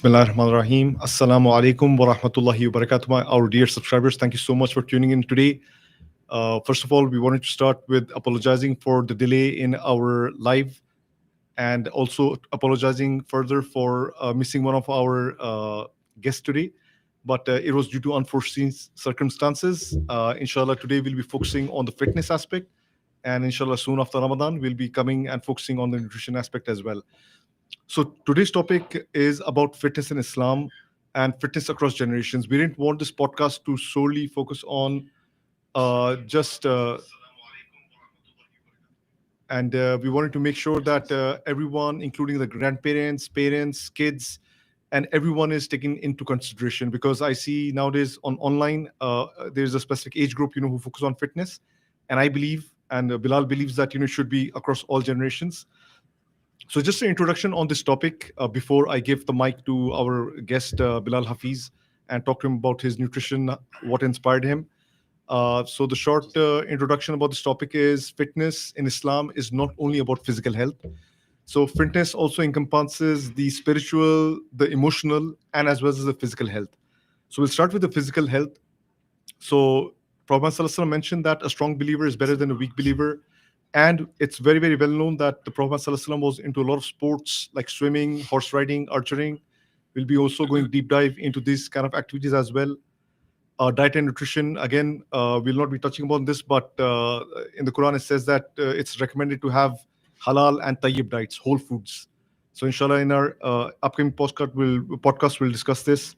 Bismillahirrahmanirrahim. Assalamu alaikum wa rahmatullahi wa barakatuh. Our dear subscribers, thank you so much for tuning in today. First of all, we wanted to start with apologizing for the delay in our live and also apologizing further for missing one of our guests today. But it was due to unforeseen circumstances. Inshallah, today we'll be focusing on the fitness aspect. And inshallah, soon after Ramadan, we'll be coming and focusing on the nutrition aspect as well. So today's topic is about fitness in Islam and fitness across generations. We didn't want this podcast to solely focus on just and we wanted to make sure that everyone, including the grandparents, parents, kids, and everyone is taken into consideration, because I see nowadays on online there's a specific age group who focus on fitness, and I believe and Bilal believes that it should be across all generations. So just an introduction on this topic before I give the mic to our guest Belal Hafeez and talk to him about his nutrition, what inspired him. So the short introduction about this topic is fitness in Islam is not only about physical health. So fitness also encompasses the spiritual, the emotional, and as well as the physical health. So we'll start with the physical health. So Prophet ﷺ mentioned that a strong believer is better than a weak believer. And it's very, very well known that the Prophet ﷺ was into a lot of sports like swimming, horse riding, archery. We'll be also going deep dive into these kind of activities as well. Diet and nutrition, again, we'll not be touching upon this, but in the Quran it says that it's recommended to have halal and tayyib diets, whole foods. So inshallah, in our upcoming podcast, we'll discuss this.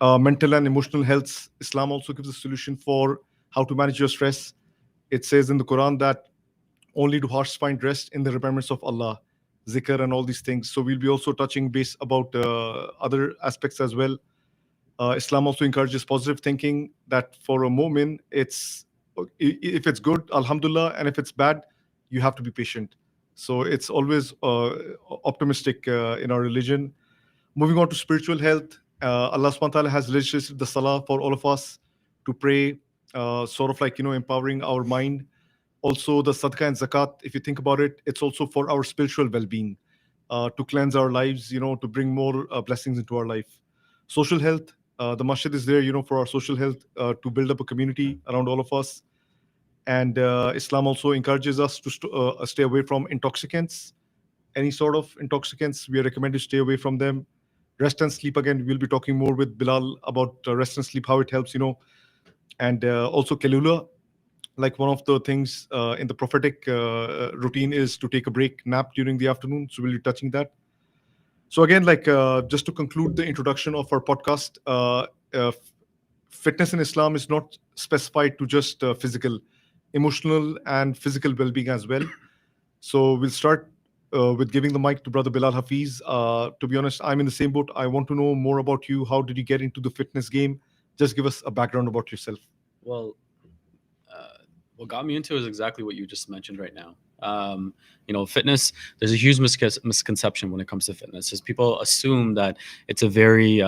Mental and emotional health, Islam also gives a solution for how to manage your stress. It says in the Quran that only do hearts find rest in the remembrance of Allah, zikr, and all these things. So we'll be also touching base about other aspects as well. Islam also encourages positive thinking, that for a mu'min, if it's good, alhamdulillah, and if it's bad, you have to be patient. So it's always optimistic in our religion. Moving on to spiritual health, Allah subhanahu wa ta'ala has legislated the salah for all of us to pray, sort of like, empowering our mind. Also, the sadaqah and zakat, if you think about it, it's also for our spiritual well-being, to cleanse our lives, to bring more blessings into our life. Social health, the masjid is there, for our social health, to build up a community around all of us. And Islam also encourages us to stay away from intoxicants. Any sort of intoxicants, we are recommended to stay away from them. Rest and sleep, again, we'll be talking more with Bilal about rest and sleep, how it helps, and also Kalula. Like one of the things in the prophetic routine is to take a nap during the afternoon. So we'll be touching that. So again, like just to conclude the introduction of our podcast, fitness in Islam is not specified to just physical, emotional, and physical well-being as well. So we'll start with giving the mic to Brother Belal Hafeez. To be honest, I'm in the same boat. I want to know more about you. How did you get into the fitness game? Just give us a background about yourself. Well, what got me into is exactly what you just mentioned right now. Fitness, there's a huge misconception when it comes to fitness, is people assume that it's a very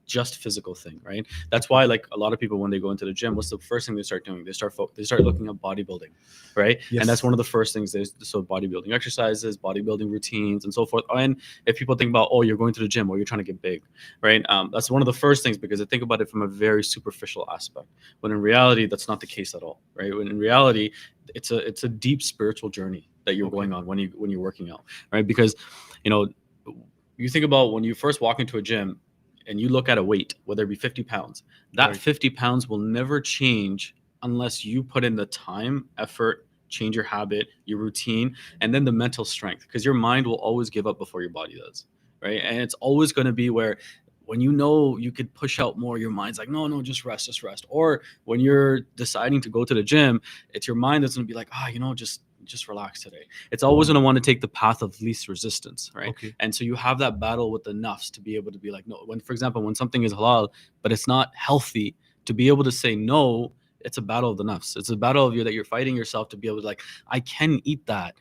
just physical thing, right? That's why, like, a lot of people, when they go into the gym, what's the first thing they start doing? They start looking at bodybuilding, right? Yes. And that's one of the first things so bodybuilding exercises, bodybuilding routines, and so forth. And if people think about, oh, you're going to the gym or you're trying to get big, right? That's one of the first things, because they think about it from a very superficial aspect, when in reality that's not the case at all, right? When in reality it's a deep spiritual journey that you're going on when you're working out, right? Because you think about when you first walk into a gym and you look at a weight, whether it be 50 pounds, that right. 50 pounds will never change unless you put in the time, effort, change your habit, your routine, and then the mental strength, because your mind will always give up before your body does, right? And it's always going to be where, when you could push out more, your mind's like, no, just rest. Or when you're deciding to go to the gym, it's your mind that's going to be like, just relax today. It's always going to want to take the path of least resistance, right? Okay. And so you have that battle with the nafs to be able to be like, no. For example, when something is halal but it's not healthy, to be able to say no, it's a battle of the nafs. It's a battle of you that you're fighting yourself to be able to, like, I can eat that.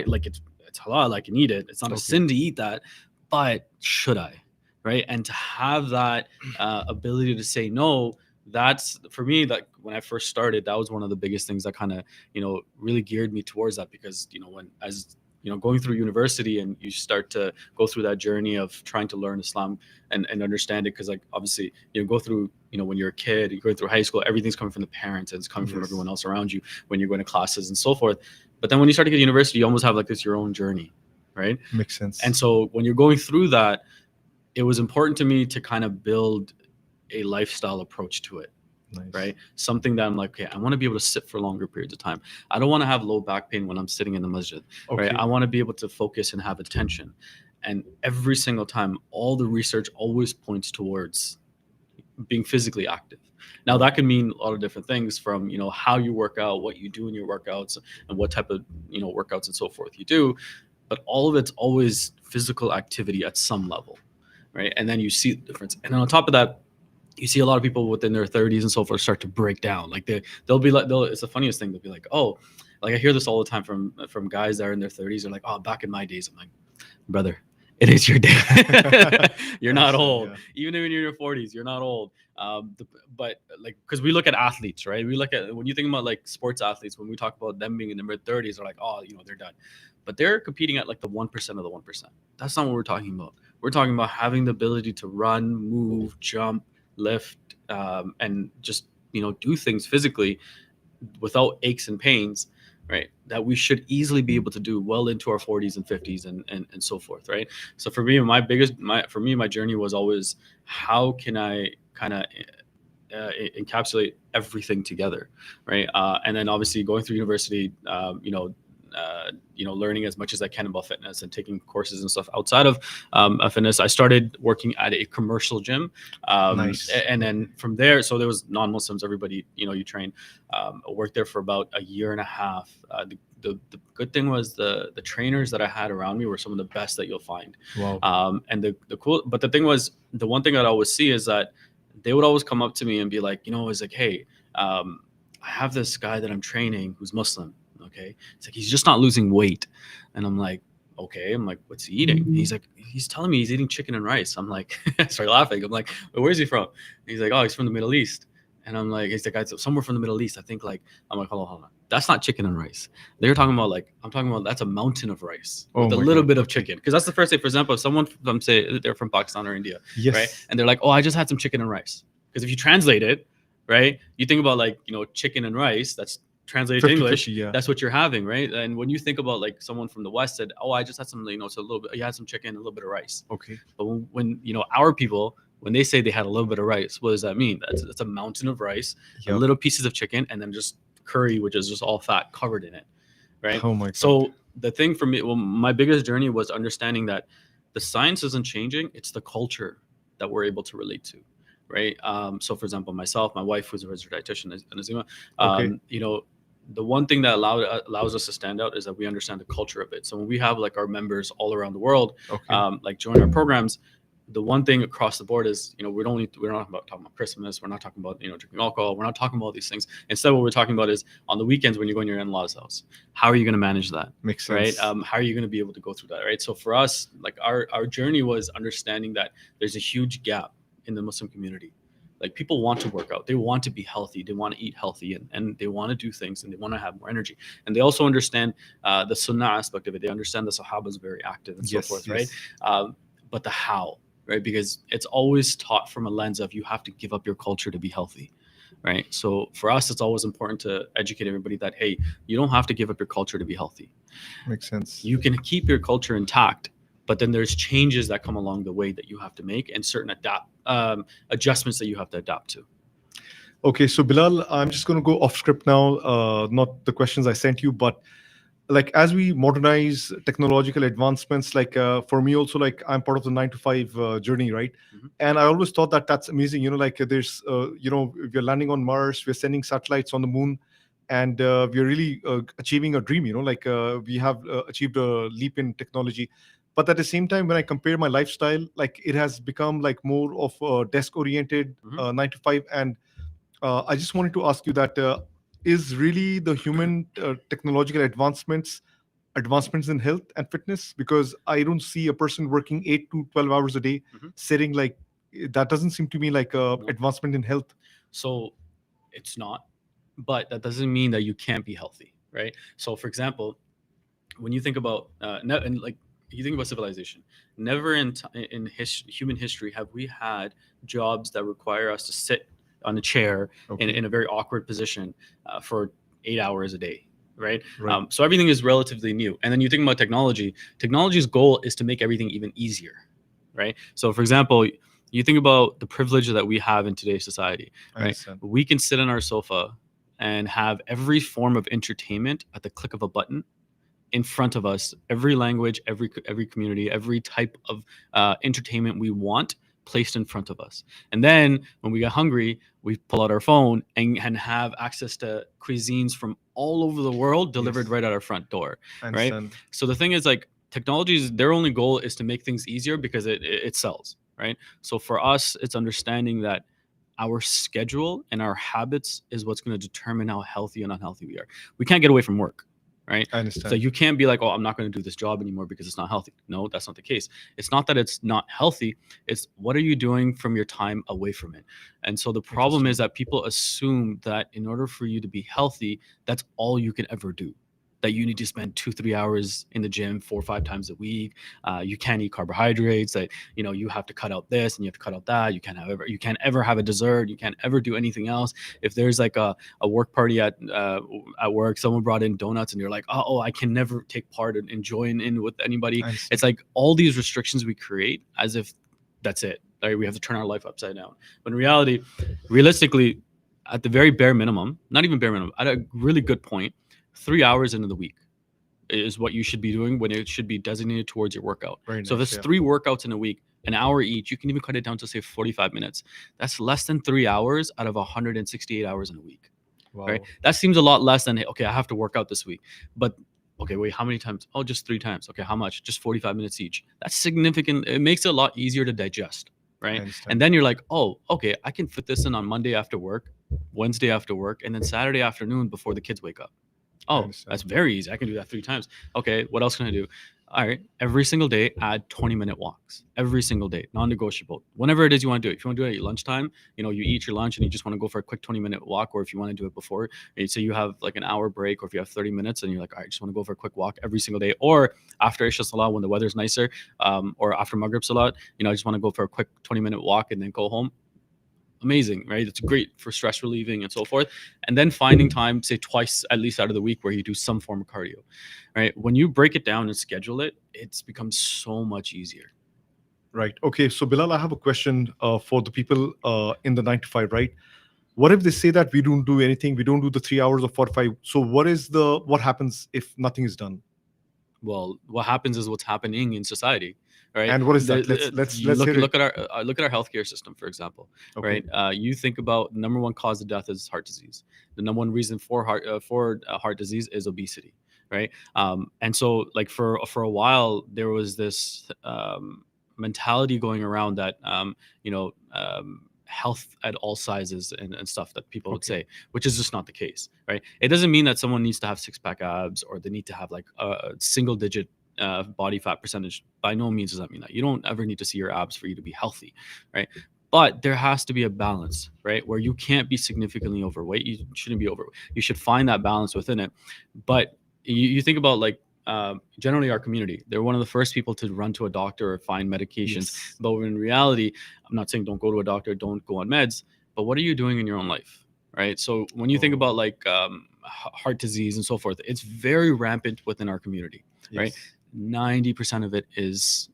Like, it's halal, I can eat it. It's not a sin to eat that, but should I? Right? And to have that ability to say no, that's, for me, like, when I first started, that was one of the biggest things that kind of really geared me towards that, because when, as going through university and you start to go through that journey of trying to learn Islam and understand it, because like obviously go through when you're a kid, you're going through high school, everything's coming from the parents and it's coming from everyone else around you when you're going to classes and so forth. But then when you start to get to university, you almost have like this your own journey, right? Makes sense. And so when you're going through that, it was important to me to kind of build a lifestyle approach to it. Nice. Right? Something that I'm like, okay, I want to be able to sit for longer periods of time. I don't want to have low back pain when I'm sitting in the masjid, right? I want to be able to focus and have attention. And every single time, all the research always points towards being physically active. Now that can mean a lot of different things, from how you work out, what you do in your workouts, and what type of workouts and so forth you do, but all of it's always physical activity at some level, right? And then you see the difference. And then on top of that, you see a lot of people within their 30s and so forth start to break down. Like they'll be like, it's the funniest thing. They'll be like, oh, like I hear this all the time from guys that are in their 30s. They're like, oh, back in my days. I'm like, brother, it is your day. You're not old. Yeah. Even when you're in your 40s, you're not old. But like, because we look at athletes, right? We look at, when you think about like sports athletes, when we talk about them being in their mid 30s, they're like, oh, they're done. But they're competing at like the 1% of the 1%. That's not what we're talking about. We're talking about having the ability to run, move, jump, lift, and just do things physically without aches and pains, right? That we should easily be able to do well into our 40s and 50s and so forth, right? So for me, my journey was always, how can I kind of encapsulate everything together, right? And then obviously going through university, learning as much as I can about fitness and taking courses and stuff outside of fitness. I started working at a commercial gym. Nice. And then from there, so there was non-Muslims, everybody, you train. I worked there for about a year and a half. The good thing was the trainers that I had around me were some of the best that you'll find. Wow. And but the thing was, the one thing I'd always see is that they would always come up to me and be like, it's like, hey, I have this guy that I'm training who's Muslim. Okay. It's like, he's just not losing weight. And I'm like, okay. I'm like, what's he eating? He's like, he's telling me he's eating chicken and rice. I'm like, I start laughing. I'm like, where's he from? He's like, oh, he's from the Middle East. And I'm like, he's like, somewhere from the Middle East. I think like, I'm like, hold on. That's not chicken and rice. They're talking about like, I'm talking about, that's a mountain of rice with a little bit of chicken. Because that's the first thing. For example, if someone from, say, they're from Pakistan or India, right? And they're like, oh, I just had some chicken and rice. Because if you translate it, right, you think about like, chicken and rice, that's translated to English, 50, yeah. That's what you're having, right? And when you think about like someone from the West said, oh, I just had some, so a little bit, you had some chicken, a little bit of rice. Okay. But when our people, when they say they had a little bit of rice, what does that mean? That's a mountain of rice, and little pieces of chicken, and then just curry, which is just all fat covered in it, right? Oh my God. So the thing for me, my biggest journey was understanding that the science isn't changing; it's the culture that we're able to relate to, right? So for example, myself, my wife, who's a registered dietitian, Nazima, the one thing that allows us to stand out is that we understand the culture of it. So when we have like our members all around the world, like join our programs, the one thing across the board is, we're not talking about Christmas. We're not talking about, drinking alcohol. We're not talking about all these things. Instead, what we're talking about is on the weekends when you go in your in-laws' house, how are you going to manage that? Makes sense. Right? How are you going to be able to go through that? Right. So for us, like our journey was understanding that there's a huge gap in the Muslim community. Like people want to work out, they want to be healthy, they want to eat healthy, and they want to do things, and they want to have more energy. And they also understand the sunnah aspect of it. They understand the Sahaba is very active and so forth, right? But the how, right? Because it's always taught from a lens of you have to give up your culture to be healthy, right? So for us, it's always important to educate everybody that, hey, you don't have to give up your culture to be healthy. Makes sense. You can keep your culture intact, but then there's changes that come along the way that you have to make, and certain adjustments that you have to adapt to. Okay, so Bilal, I'm just going to go off script now, not the questions I sent you, but like as we modernize technological advancements, like for me also, like I'm part of the 9 to 5 journey, right? And I always thought that that's amazing. Like there's, we're landing on Mars, we're sending satellites on the moon, and we're really achieving a dream. Like we have achieved a leap in technology. But at the same time, when I compare my lifestyle, like it has become like more of a desk-oriented 9 to 5. And I just wanted to ask you that is really the human technological advancements in health and fitness? Because I don't see a person working 8 to 12 hours a day sitting, like that doesn't seem to me like a advancement in health. So it's not, but that doesn't mean that you can't be healthy, right? So for example, when you think about and like you think about civilization, never human history have we had jobs that require us to sit on a chair Okay. in a very awkward position for 8 hours a day, right? Right. So everything is relatively new. And then you think about technology. Technology's goal is to make everything even easier, right? So, for example, you think about the privilege that we have in today's society, I right? understand. We can sit on our sofa and have every form of entertainment at the click of a button in front of us, every language, every community, every type of entertainment we want placed in front of us. And then when we get hungry, we pull out our phone and have access to cuisines from all over the world delivered Yes. right at our front door, I right? understand. So the thing is, like, technologies, their only goal is to make things easier because it sells, right? So for us, it's understanding that our schedule and our habits is what's going to determine how healthy and unhealthy we are. We can't get away from work, right? I So understand. you can't be like, oh, I'm not going to do this job anymore because it's not healthy. No, that's not the case. It's not that it's not healthy. It's what are you doing from your time away from it? And so the problem is Interesting. that people assume that in order for you to be healthy, that's all you can ever do. That you need to spend 2-3 hours in the gym 4 or 5 times a week. You can't eat carbohydrates. That you have to cut out this and you have to cut out that. You can't ever have a dessert. You can't ever do anything else. If there's like a work party at work, someone brought in donuts and you're like, oh, I can never take part and join in with anybody. I understand. It's like all these restrictions we create as if that's it. Like we have to turn our life upside down. But in reality, realistically, at the very bare minimum, not even bare minimum, at a really good point, 3 hours into the week is what you should be doing when it should be designated towards your workout. Very So if nice. it's Yeah. 3 workouts in a week, an hour each, you can even cut it down to say 45 minutes. That's less than 3 hours out of 168 hours in a week, right? Wow. That seems a lot less than, hey, okay, I have to work out this week. But okay, wait, how many times? Oh, just 3 times. Okay, how much? Just 45 minutes each. That's significant. It makes it a lot easier to digest, I right? understand. And then you're like, oh, okay, I can fit this in on Monday after work, Wednesday after work, and then Saturday afternoon before the kids wake up. I Oh, understand. that's very easy. I can do that 3 times. Okay, what else can I do? All right, every single day, add 20-minute walks. Every single day, non-negotiable. Whenever it is you want to do it. If you want to do it at your lunchtime, you eat your lunch and you just want to go for a quick 20-minute walk, or if you want to do it before, say you have like an hour break, or if you have 30 minutes and you're like, all right, I just want to go for a quick walk every single day, or after Isha Salah when the weather's nicer, or after Maghrib Salah, I just want to go for a quick 20-minute walk and then go home. Amazing, right? It's great for stress relieving and so forth. And then finding time, say twice at least out of the week, where you do some form of cardio, right? When you break it down and schedule it, it's become so much easier. Right. Okay. So Bilal, I have a question for the people in the 9 to 5. Right. What if they say that we don't do anything? We don't do the 3 hours or 45. So what happens if nothing is done? Well, what happens is what's happening in society, right? And what is that? Let's Look hear it. look at our healthcare system, for example, Okay. right? You think about the number one cause of death is heart disease. The number one reason for heart disease is obesity, right? And so like for a while there was this mentality going around that health at all sizes and stuff that people would Okay. say, which is just not the case, right? It doesn't mean that someone needs to have six-pack abs or they need to have like a single digit body fat percentage. By no means does that mean that. You don't ever need to see your abs for you to be healthy, right? But there has to be a balance, right? Where you can't be significantly overweight. You shouldn't be overweight. You should find that balance within it. But you think about like generally our community, they're one of the first people to run to a doctor or find medications. Yes. But in reality, I'm not saying don't go to a doctor, don't go on meds, but what are you doing in your own life, right? So when you think Oh, about like heart disease and so forth, it's very rampant within our community, right? yes. 90% of it is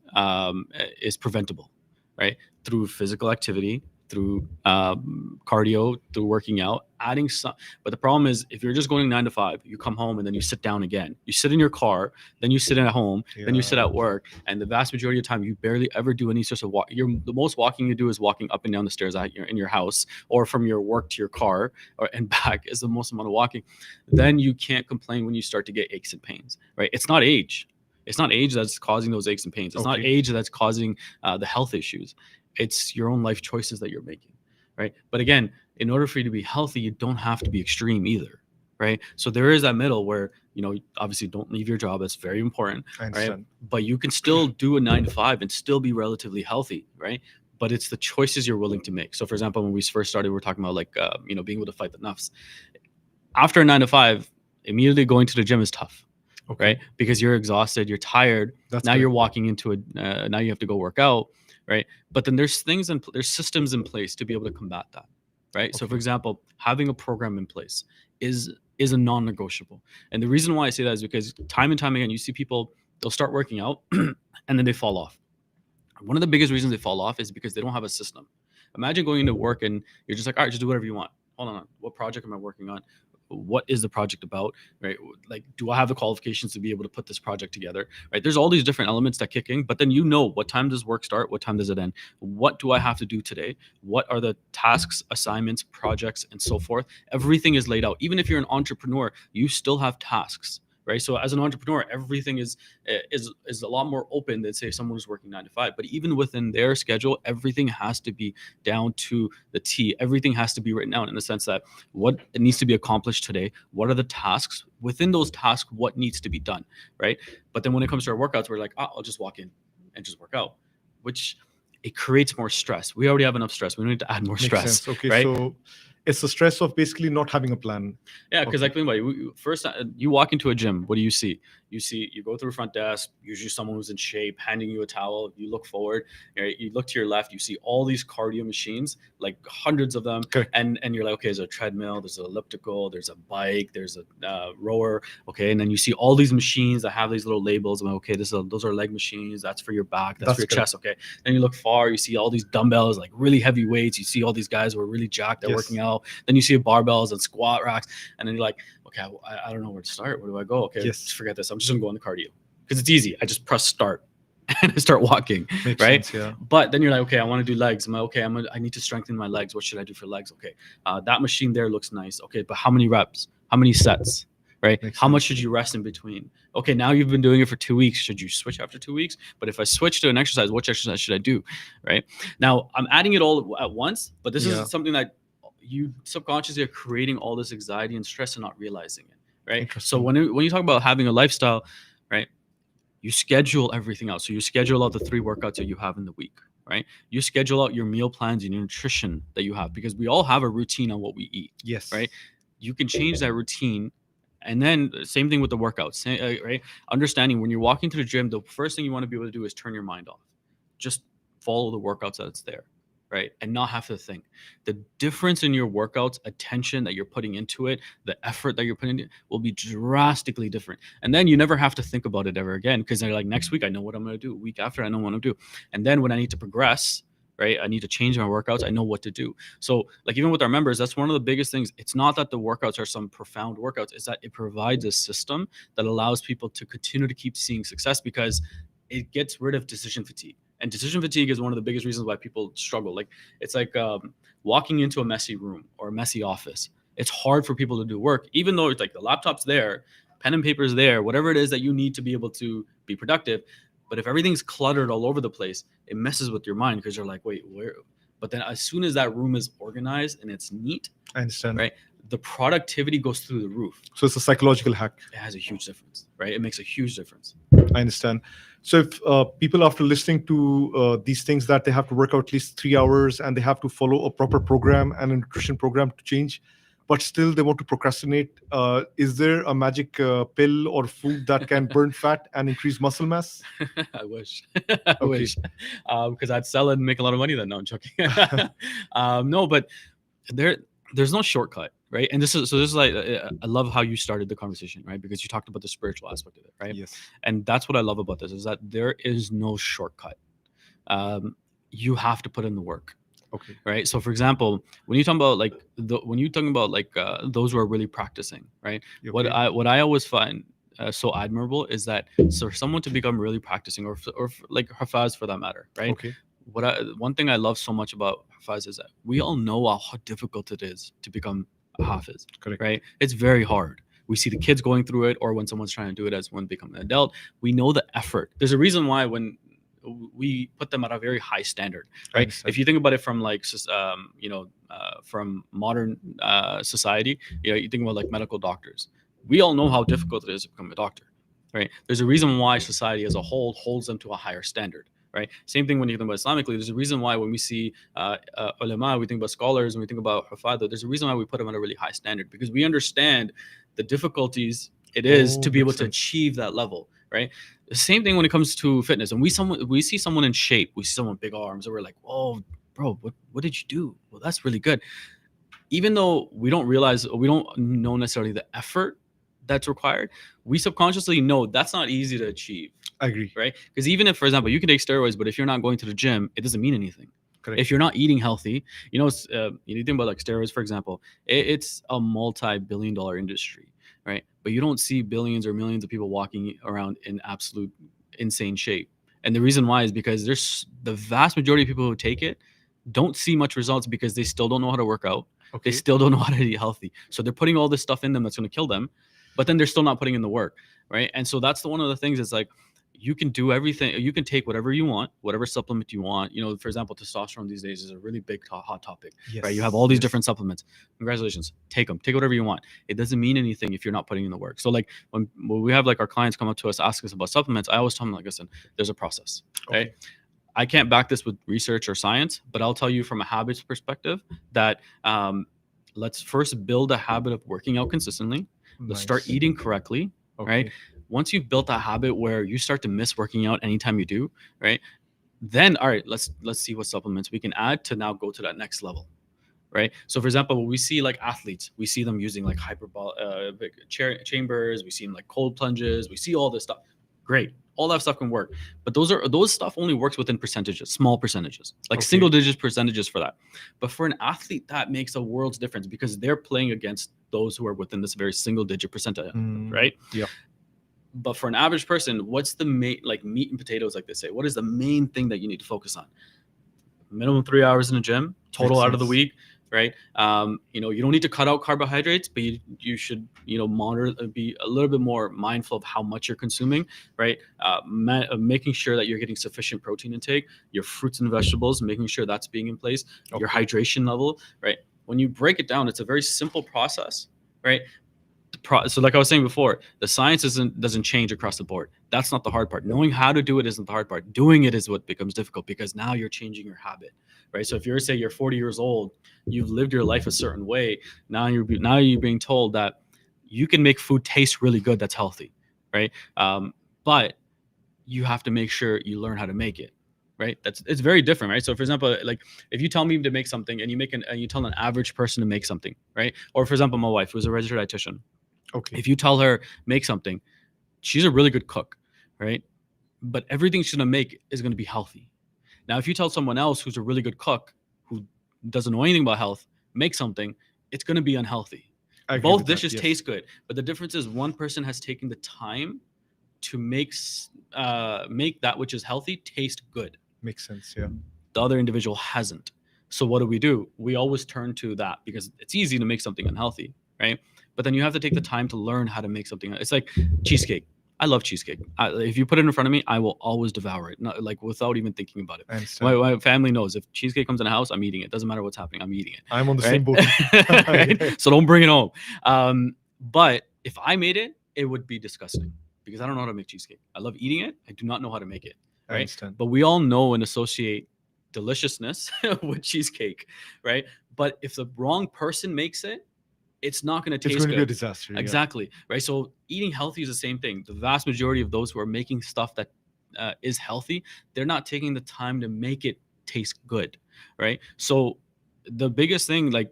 preventable, right? Through physical activity, through cardio, through working out, adding some. But the problem is, if you're just going 9 to 5, you come home and then you sit down again. You sit in your car, then you sit at home, then you sit Yeah. at work, and the vast majority of the time, you barely ever do any sorts of walk. The most walking you do is walking up and down the stairs in your house, or from your work to your car, and back is the most amount of walking. Then you can't complain when you start to get aches and pains, right? It's not age. It's not age that's causing those aches and pains. It's not Okay. age that's causing the health issues. It's your own life choices that you're making, right? But again, in order for you to be healthy, you don't have to be extreme either, right? So there is that middle where, obviously don't leave your job. That's very important, I right? understand. But you can still do a 9 to 5 and still be relatively healthy, right? But it's the choices you're willing to make. So for example, when we first started, we were talking about like, being able to fight the nafs. After a 9 to 5, immediately going to the gym is tough, Okay. right? Because you're exhausted, you're tired. That's Now correct. you're walking into now you have to go work out, right? But then there's there's systems in place to be able to combat that, right? So for Okay. example, having a program in place is a non-negotiable. And the reason why I say that is because time and time again, you see people, they'll start working out and then they fall off. One of the biggest reasons they fall off is because they don't have a system. Imagine going into work and you're just like, all right, just do whatever you want. Hold on, what project am I working on? What is the project about? Right? Like, do I have the qualifications to be able to put this project together? Right? There's all these different elements that kick in, but then you know what time does work start? What time does it end? What do I have to do today? What are the tasks, assignments, projects, and so forth? Everything is laid out. Even if you're an entrepreneur, you still have tasks. Right. So as an entrepreneur, everything is a lot more open than say someone who's working 9 to 5. But even within their schedule, everything has to be down to the T. Everything has to be written out in the sense that what needs to be accomplished today, what are the tasks within those tasks, what needs to be done, right? But then when it comes to our workouts, we're like, oh, I'll just walk in and just work out, which it creates more stress. We already have enough stress. We don't need to add more Makes stress. sense. Okay. Right? So it's the stress of basically not having a plan. Yeah, because Okay. like think about it. First, you walk into a gym. What do you see? You go through the front desk. Usually, someone who's in shape, handing you a towel. You look forward. Right? You look to your left. You see all these cardio machines, like hundreds of them. Correct. And you're like, okay, there's a treadmill, there's an elliptical, there's a bike, there's a rower. Okay, and then you see all these machines that have these little labels. I'm like, okay, those are leg machines. That's for your back. That's for your correct. chest. Okay. Then you look far. You see all these dumbbells, like really heavy weights. You see all these guys who are really jacked. They're Yes. working out. Then you see barbells and squat racks, and then you're like, okay, I don't know where to start. Where do I go? Okay, Yes. just forget this. I'm just gonna go on the cardio because it's easy. I just press start and I start walking. Makes right? sense. Yeah. But then you're like, okay, I want to do legs. I need to strengthen my legs. What should I do for legs? Okay, that machine there looks nice. Okay, but how many reps? How many sets? Right? Makes How much sense. should you rest in between? Okay, now you've been doing it for 2 weeks. Should you switch after 2 weeks? But if I switch to an exercise, which exercise should I do? Right? Now I'm adding it all at once, but this Yeah. is something that you subconsciously are creating all this anxiety and stress and not realizing it. Right? So Interesting. when you talk about having a lifestyle, right? You schedule everything out. So you schedule out the 3 workouts that you have in the week, right? You schedule out your meal plans and your nutrition that you have because we all have a routine on what we eat, Yes. right? You can change that routine. And then same thing with the workouts, right? Understanding when you're walking to the gym, the first thing you want to be able to do is turn your mind off. Just follow the workouts that's there, right? And not have to think. The difference in your workouts, attention that you're putting into it, the effort that you're putting into it will be drastically different. And then you never have to think about it ever again because they're like, next week, I know what I'm going to do. Week after, I know what I'm going to do. And then when I need to progress, right, I need to change my workouts. I know what to do. So like even with our members, that's one of the biggest things. It's not that the workouts are some profound workouts. It's that it provides a system that allows people to continue to keep seeing success because it gets rid of decision fatigue. And decision fatigue is one of the biggest reasons why people struggle. Like it's like walking into a messy room or a messy office. It's hard for people to do work, even though it's like the laptop's there, pen and paper's there, whatever it is that you need to be able to be productive. But if everything's cluttered all over the place, it messes with your mind because you're like, wait, where? But then as soon as that room is organized and it's neat, I understand. right, the productivity goes through the roof. So it's a psychological hack. It has a huge difference, right? It makes a huge difference. I understand. So if people, after listening to these things, that they have to work out at least 3 hours and they have to follow a proper program and a nutrition program to change, but still they want to procrastinate, is there a magic pill or food that can burn fat and increase muscle mass? I wish. I wish. Because I'd sell it and make a lot of money then. No, I'm joking. No, but there's no shortcut, right? And this is like, I love how you started the conversation, right? Because you talked about the spiritual aspect of it, right? Yes. And that's what I love about this is that there is no shortcut. You have to put in the work. Okay. Right. So for example, when you talk about like those who are really practicing, right? Okay. What I always find so admirable is that for someone to become really practicing or like Hafez for that matter, right? Okay. One thing I love so much about Hafez is that we all know how difficult it is to become a Hafiz. Correct. Right? It's very hard. We see the kids going through it, or when someone's trying to do it as when become an adult, we know the effort. There's a reason why when we put them at a very high standard, right? If you think about it from like, from modern society, you think about like medical doctors. We all know how difficult it is to become a doctor, right? There's a reason why society as a whole holds them to a higher standard, right? Same thing when you think about Islamically. There's a reason why when we see ulama, we think about scholars, and we think about hafadha, there's a reason why we put them at a really high standard because we understand the difficulties it is Oh, to be able makes to sense. achieve that level, right? The same thing when it comes to fitness. And we see someone in shape, we see someone with big arms, and we're like, oh, bro, what did you do? Well, that's really good. Even though we don't realize, we don't know necessarily the effort that's required, we subconsciously know that's not easy to achieve, I agree. right? Because even if, for example, you can take steroids, but if you're not going to the gym, it doesn't mean anything. Correct. If you're not eating healthy, you think about like steroids, for example, it's a multi-billion-dollar industry, right? But you don't see billions or millions of people walking around in absolute insane shape. And the reason why is because there's the vast majority of people who take it don't see much results because they still don't know how to work out. They Okay. still don't know how to eat healthy. So they're putting all this stuff in them that's going to kill them, but then they're still not putting in the work, right? And so that's one of the things. It's like you can do everything. You can take whatever you want, whatever supplement you want. For example, testosterone these days is a really big hot topic, right? You have all these Yes. different supplements. Congratulations, take them. Take whatever you want. It doesn't mean anything if you're not putting in the work. So like when we have like our clients come up to us, ask us about supplements, I always tell them like, listen, there's a process, right? Okay. I can't back this with research or science, but I'll tell you from a habits perspective that let's first build a habit of working out consistently. Let's start Nice. eating correctly, Okay. right? Once you've built that habit where you start to miss working out anytime you do, right? Then, all right, let's see what supplements we can add to now go to that next level, right? So, for example, we see like athletes, we see them using like big chambers, we see them like cold plunges, we see all this stuff. Great, all that stuff can work, but those stuff only works within percentages, small percentages, like Okay. single digit percentages for that. But for an athlete, that makes a world's difference because they're playing against those who are within this very single digit percentage, right? Yeah. But for an average person, what's the main, like meat and potatoes, like they say? What is the main thing that you need to focus on? Minimum 3 hours in the gym, total Makes out of the sense. week, right? You don't need to cut out carbohydrates, but you should, monitor, be a little bit more mindful of how much you're consuming, right? Making sure that you're getting sufficient protein intake, your fruits and vegetables, making sure that's being in place, your Okay. hydration level, right? When you break it down, it's a very simple process, right? So like I was saying before, the science doesn't change across the board. That's not the hard part. Knowing how to do it isn't the hard part. Doing it is what becomes difficult because now you're changing your habit, right? So if you're 40 years old, you've lived your life a certain way. Now you're being told that you can make food taste really good that's healthy, right? But you have to make sure you learn how to make it, right? It's very different, right? So for example, like if you tell me to make something and you tell an average person to make something, right? Or for example, my wife, who's a registered dietitian, Okay. if you tell her make something, she's a really good cook, right? But everything she's gonna make is gonna be healthy. Now, if you tell someone else who's a really good cook who doesn't know anything about health, make something, it's gonna be unhealthy. I agree Both with that. dishes Yes. taste good, but the difference is one person has taken the time to make that which is healthy taste good. Makes sense. Yeah. The other individual hasn't. So what do? We always turn to that because it's easy to make something unhealthy, right? But then you have to take the time to learn how to make something. It's like cheesecake. I love cheesecake. If you put it in front of me, I will always devour it, not like without even thinking about it. I understand. My family knows if cheesecake comes in the house, I'm eating it. Doesn't matter what's happening, I'm eating it. I'm on the Right? same boat. Right? So don't bring it home. But if I made it, it would be disgusting because I don't know how to make cheesecake. I love eating it. I do not know how to make it. I Right? understand. But we all know and associate deliciousness with cheesecake, right? But if the wrong person makes it, it's not going to It's taste going to be a good. disaster. Yeah. Exactly, right? So eating healthy is the same thing. The vast majority of those who are making stuff that is healthy, they're not taking the time to make it taste good, right? So the biggest thing, like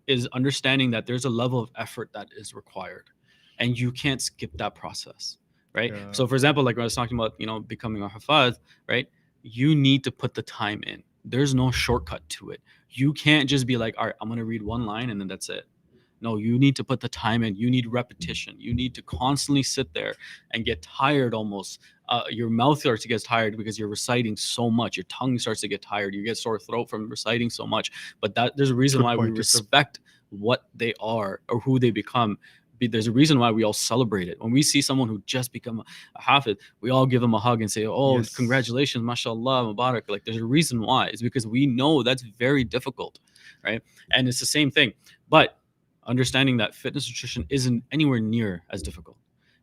is understanding that there's a level of effort that is required, and you can't skip that process, right? Yeah. So, for example, like when I was talking about becoming a hafaz, right? You need to put the time in. There's no shortcut to it. You can't just be like, all right, I'm going to read one line and then that's it. No, you need to put the time in. You need repetition. You need to constantly sit there and get tired almost. Your mouth starts to get tired because you're reciting so much. Your tongue starts to get tired. You get sore throat from reciting so much. But there's a reason Good why we point. respect what they are or who they become. There's a reason why we all celebrate it. When we see someone who just become a hafiz, we all give them a hug and say, oh, Yes. congratulations, mashallah, mubarak. Like there's a reason why. It's because we know that's very difficult, right? And it's the same thing. But understanding that fitness nutrition isn't anywhere near as difficult,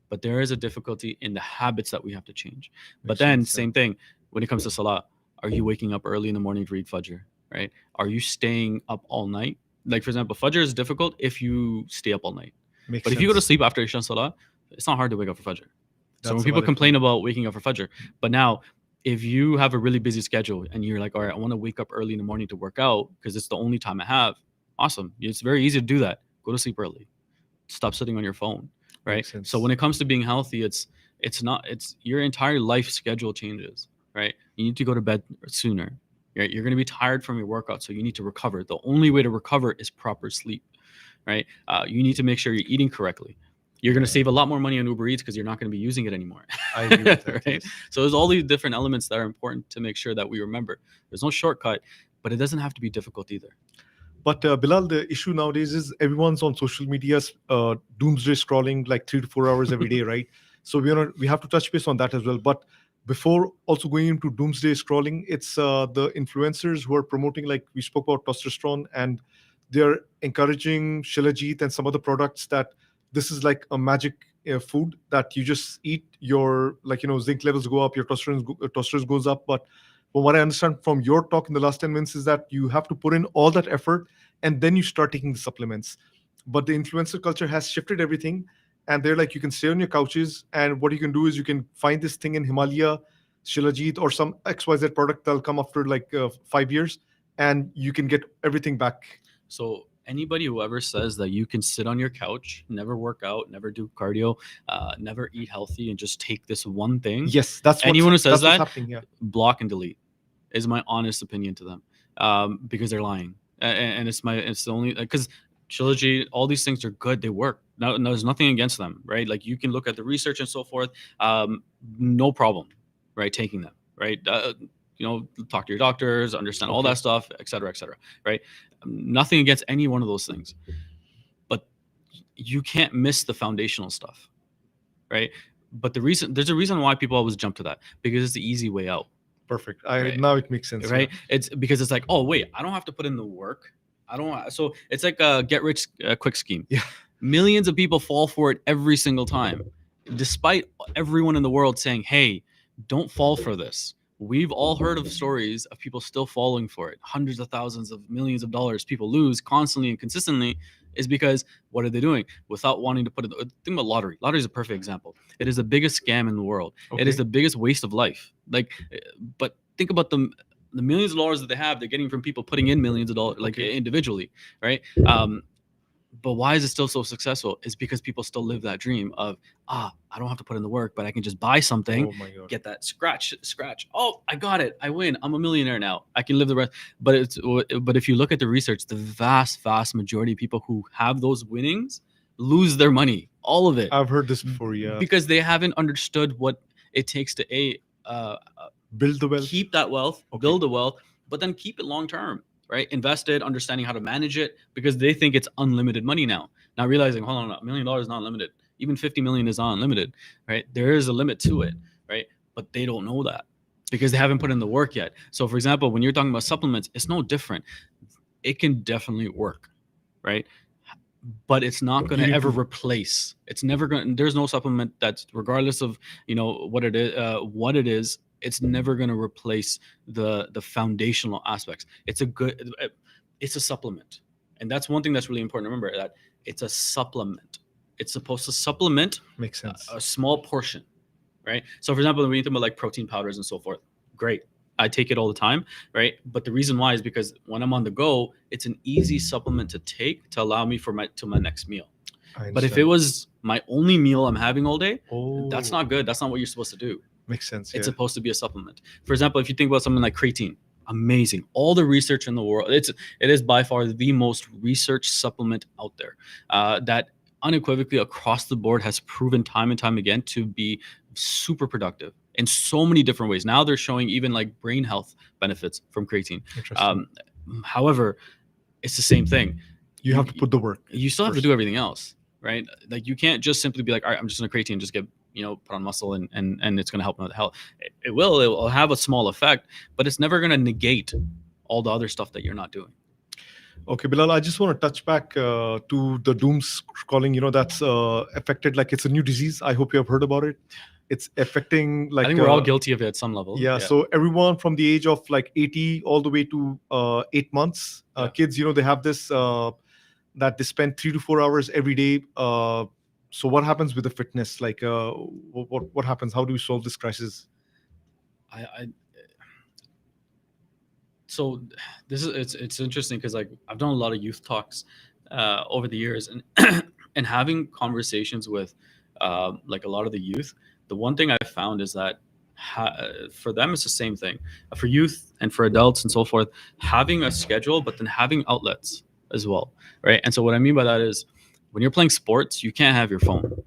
but there is a difficulty in the habits that we have to change. But Makes then sense, yeah. same thing when it comes to salah. Are you waking up early in the morning to read fajr, right? Are you staying up all night? Like for example, fajr is difficult if you stay up all night. Makes But if you go to sense. sleep after Isha Salah, it's not hard to wake up for Fajr. So when That's a people valid complain point. about waking up for Fajr, but now if you have a really busy schedule and you're like, all right, I want to wake up early in the morning to work out because it's the only time I have, awesome. It's very easy to do that. Go to sleep early. Stop sitting on your phone, right? Makes sense. So when it comes to being healthy, it's your entire life schedule changes, right? You need to go to bed sooner. Right? You're going to be tired from your workout, so you need to recover. The only way to recover is proper sleep, right? You need to make sure you're eating correctly. You're going to save a lot more money on Uber Eats because you're not going to be using it anymore. I agree with that. Right? Yes. So there's all these different elements that are important to make sure that we remember. There's no shortcut, but it doesn't have to be difficult either. But Bilal, the issue nowadays is everyone's on social media's doomsday scrolling like 3 to 4 hours every day, right? So we have to touch base on that as well. But before also going into doomsday scrolling, it's the influencers who are promoting, like we spoke about testosterone, and they're encouraging Shilajit and some other products that this is like a magic food that you just eat. Your zinc levels go up, your testosterone goes up. But what I understand from your talk in the last 10 minutes is that you have to put in all that effort and then you start taking the supplements. But the influencer culture has shifted everything, and they're like, you can stay on your couches, and what you can do is you can find this thing in Himalaya, Shilajit, or some XYZ product that'll come after like 5 years, and you can get everything back. So anybody who ever says that you can sit on your couch, never work out, never do cardio, never eat healthy, and just take this one thing, Yes, that's anyone who says what's that, happening. Yeah, block and delete is my honest opinion to them, because they're lying. And it's the only, because Trilogy, all these things are good, they work. No, there's nothing against them, right? Like you can look at the research and so forth, no problem, right? Taking them, right? Talk to your doctors, understand all that stuff, et cetera, right? Nothing against any one of those things, but you can't miss the foundational stuff, right? But there's a reason why people always jump to that, because it's the easy way out. perfect. Right. Now it makes sense, right? yeah. It's because it's like, oh wait, I don't have to put in the work. So it's like a get rich quick scheme. Yeah. Millions of people fall for it every single time, despite everyone in the world saying, hey, don't fall for this. We've all heard of stories of people still falling for it. Hundreds of thousands of millions of dollars people lose constantly and consistently is because what are they doing without wanting to put it? Think about lottery. Lottery is a perfect example. It is the biggest scam in the world. It is the biggest waste of life. But think about the millions of dollars that they have, they're getting from people putting in millions of dollars, like individually, right? But why is it still so successful? It's because people still live that dream of, I don't have to put in the work, but I can just buy something, Oh my God. get that scratch. Oh, I got it. I win. I'm a millionaire now. I can live the rest. But if you look at the research, the vast majority of people who have those winnings lose their money, all of it. I've heard this before, yeah. Because they haven't understood what it takes to build the wealth, keep that wealth, build the wealth, but then keep it long term, right? Invest it, understanding how to manage it, because they think it's unlimited money now. Now realizing, hold on, $1 million is not unlimited. Even 50 million is not unlimited, right? There is a limit to it, right? But they don't know that because they haven't put in the work yet. So for example, when you're talking about supplements, it's no different. It can definitely work, right? But it's not going to ever replace. It's never going. There's no supplement that's, regardless of what it is, it's never going to replace the foundational aspects. It's a supplement, and that's one thing that's really important to remember, that it's a supplement. It's supposed to supplement. Makes sense. A small portion, right? So for example, when you think about like protein powders and so forth, great. I take it all the time, right? But the reason why is because when I'm on the go, it's an easy supplement to take to allow me for my next meal. But if it was my only meal I'm having all day, that's not good. That's not what you're supposed to do. Makes sense. It's supposed to be a supplement. For example, if you think about something like creatine, amazing. All the research in the world, it is by far the most researched supplement out there, that unequivocally across the board has proven time and time again to be super productive in so many different ways. Now they're showing even like brain health benefits from creatine. However, it's the same thing. You have to put the work. You still have to do everything else, right? Like you can't just simply be like, all right, I'm just going to creatine, just get put on muscle and it's going to help with health. It will have a small effect, but it's never going to negate all the other stuff that you're not doing. Okay, Bilal, I just want to touch back to the doom scrolling, that's affected, like it's a new disease. I hope you have heard about it. It's affecting, like, I think we're all guilty of it at some level. Yeah, so everyone from the age of like 80 all the way to 8 months, kids, they have this that they spend 3 to 4 hours every day. So what happens with the fitness? Like, what happens? How do we solve this crisis? I so this is it's interesting because like I've done a lot of youth talks over the years, and and having conversations with like a lot of the youth. The one thing I found is that for them it's the same thing. For youth and for adults and so forth, having a schedule, but then having outlets as well, right? And so what I mean by that is when you're playing sports, you can't have your phone,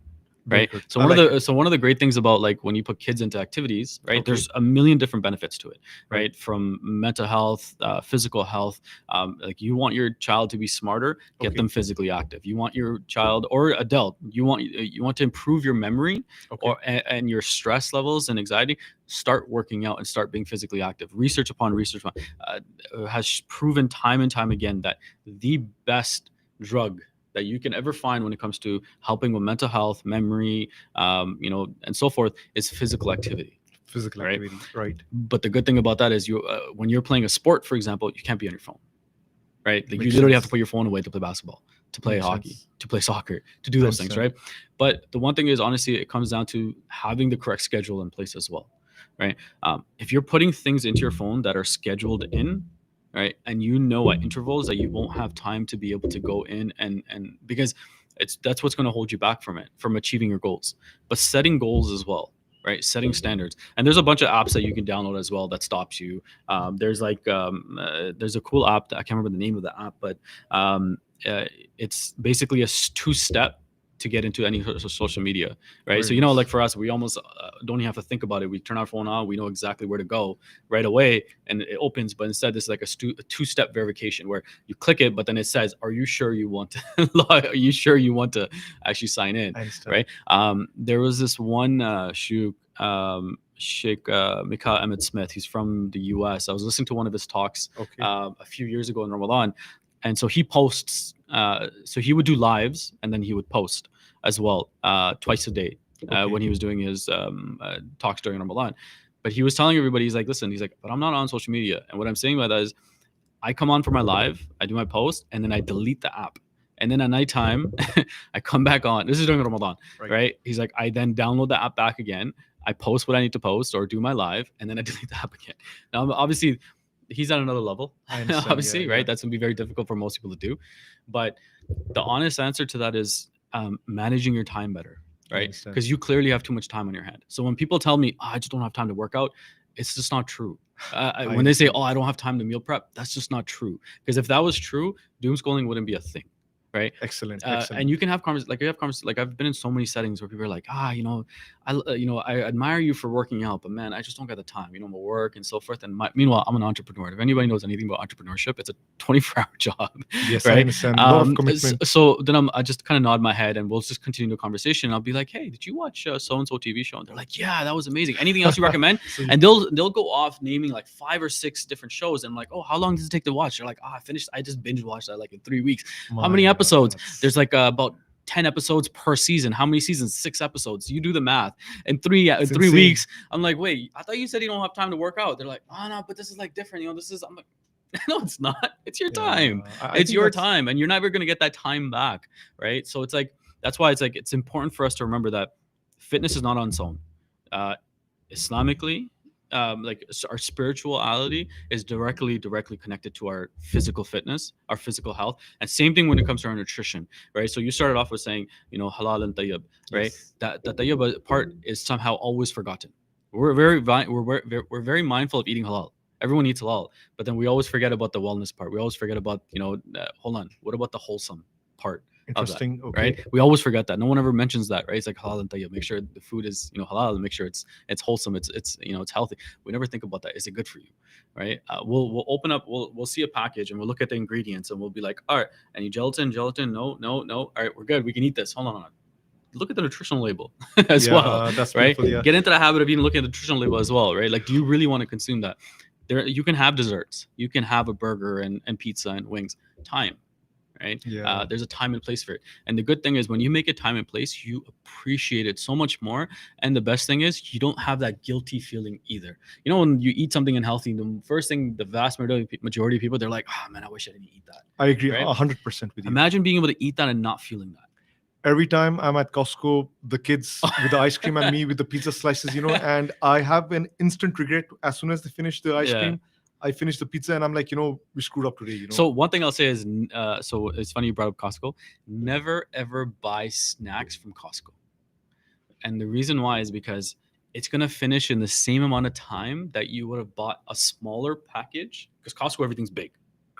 Very right? good. So I one of like the it. so one of the great things about like when you put kids into activities, right? Okay. There's a million different benefits to it, Right. right? From mental health, physical health. Like you want your child to be smarter, get Okay. them physically active. You want your child or adult, you want to improve your memory Okay. or and your stress levels and anxiety. Start working out and start being physically active. Research upon research has proven time and time again that the best drug that you can ever find when it comes to helping with mental health, memory, and so forth is physical activity. Physical Right. activity. Right. But the good thing about that is when you're playing a sport, for example, you can't be on your phone, right? Like you Makes literally have to sense. put your phone away to play basketball, to play Makes hockey, sense. to play soccer, to do I those things, understand. right? But the one thing is, honestly, it comes down to having the correct schedule in place as well, right? If you're putting things into your phone that are scheduled in, right, and you know at intervals that you won't have time to be able to go in and because that's what's going to hold you back from achieving your goals. But setting goals as well, right? Setting standards, and there's a bunch of apps that you can download as well that stops you. There's a cool app that I can't remember the name of the app, but um, it's basically a two-step to get into any social media, right? Very So you know, like nice. for us, we almost don't even have to think about it. We turn our phone on, we know exactly where to go right away, and it opens. But instead, this is like a two-step verification where you click it, but then it says, "Are you sure you want to? Are you sure you want to actually sign in?" I understand. Right? There was this one Sheikh Mikhail Emmett Smith. He's from the U.S. I was listening to one of his talks Okay. a few years ago in Ramadan, and so he posts. So he would do lives, and then he would post as well twice a day Okay. when he was doing his talks during Ramadan. But he was telling everybody, he's like, listen, he's like, but I'm not on social media. And what I'm saying by that is I come on for my live, I do my post, and then I delete the app. And then at nighttime, I come back on. This is during Ramadan, Right. right? He's like, I then download the app back again. I post what I need to post or do my live, and then I delete the app again. Now, obviously, he's at another level, I understand. obviously, Yeah. right? Yeah. That's going to be very difficult for most people to do. But the honest answer to that is managing your time better, I right? understand. Because you clearly have too much time on your hand. So when people tell me, I just don't have time to work out, it's just not true. I When they say, understand. "Oh, I don't have time to meal prep," that's just not true. Because if that was true, doom scrolling wouldn't be a thing, right? Excellent. And Excellent. you can have like I've been in so many settings where people are like, I admire you for working out, but man, I just don't get the time, my work and so forth. And meanwhile, I'm an entrepreneur. If anybody knows anything about entrepreneurship, it's a 24-hour job, Yes, I right? understand. A lot of commitment. So then I just kind of nod my head and we'll just continue the conversation. I'll be like, hey, did you watch so and so TV show? And they're like, yeah, that was amazing. Anything else you recommend? So And they'll go off naming like 5 or 6 different shows. And I'm like, oh, how long does it take to watch? They're like, I just binge watched that like in 3 weeks. How many my episodes? God, There's like about 10 episodes per season. How many seasons? 6 episodes. You do the math. In three it's 3 insane. weeks, I'm like, wait, I thought you said you don't have time to work out. They're like, oh no, but this is like different. This is. I'm like, no, it's not. It's your time. Yeah, I It's think your that's time, and you're never gonna get that time back, right? So it's like that's why it's important for us to remember that fitness is not on its own. Islamically, our spirituality is directly connected to our physical fitness, our physical health, and same thing when it comes to our nutrition, right? So you started off with saying, halal and tayyib, right? yes. That the tayyib part is somehow always forgotten. We're very mindful of eating halal. Everyone eats halal, but then we always forget about the wellness part. We always forget about hold on, what about the wholesome part of that? Interesting. Okay. Right? We always forget that. No one ever mentions that, right? It's like halal and tayyib. Make sure the food is halal and make sure it's wholesome. It's it's healthy. We never think about that. Is it good for you, right? We'll open up. We'll see a package and we'll look at the ingredients and we'll be like, all right, any gelatin? No. All right, we're good. We can eat this. Hold on. Look at the nutritional label as well, That's right? beautiful. Yeah. Get into the habit of even looking at the nutritional label as well, right? Like, do you really want to consume that? You can have desserts, you can have a burger and pizza and wings. Time, right? Yeah. There's a time and place for it. And the good thing is when you make a time and place, you appreciate it so much more. And the best thing is you don't have that guilty feeling either. You know, when you eat something unhealthy, the first thing, the vast majority of people, they're like, oh man, I wish I didn't eat that. I agree Right? 100% with you. Imagine being able to eat that and not feeling that. Every time I'm at Costco, the kids with the ice cream and me with the pizza slices, and I have an instant regret as soon as they finish the ice Yeah. cream. I finish the pizza and I'm like, we screwed up today. So one thing I'll say is, so it's funny you brought up Costco. Never ever buy snacks from Costco. And the reason why is because it's gonna finish in the same amount of time that you would have bought a smaller package. Because Costco, everything's big,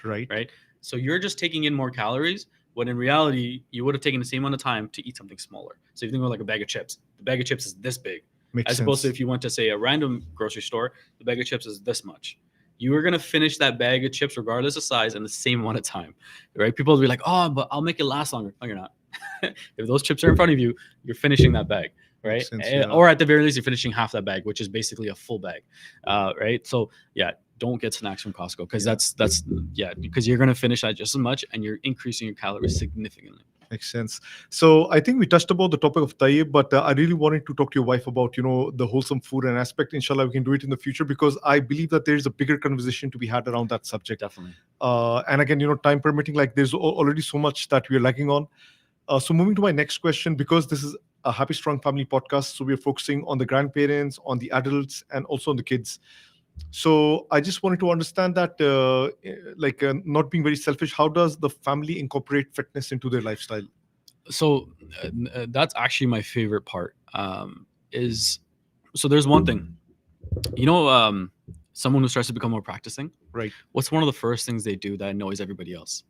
right? right? So you're just taking in more calories, when in reality, you would have taken the same amount of time to eat something smaller. So if you think about like a bag of chips, the bag of chips is this big. Makes As opposed to sense. if you went to, say, a random grocery store, the bag of chips is this much. You are going to finish that bag of chips regardless of size in the same amount of time, right? People will be like, oh, but I'll make it last longer. No, you're not. If those chips are in front of you, you're finishing that bag, right? Makes sense, yeah. Or at the very least, you're finishing half that bag, which is basically a full bag, right? So yeah, don't get snacks from Costco because because you're going to finish that just as much and you're increasing your calories significantly. Makes sense. So I think we touched about the topic of tayyib, but I really wanted to talk to your wife about, the wholesome food and aspect. Inshallah, we can do it in the future because I believe that there is a bigger conversation to be had around that subject. Definitely. And again, time permitting, like there's already so much that we're lacking on. So moving to my next question, because this is a Happy Strong Family podcast, so we're focusing on the grandparents, on the adults, and also on the kids. So I just wanted to understand that, not being very selfish, how does the family incorporate fitness into their lifestyle? So that's actually my favorite part. So there's one thing, someone who starts to become more practicing. Right. What's one of the first things they do that annoys everybody else?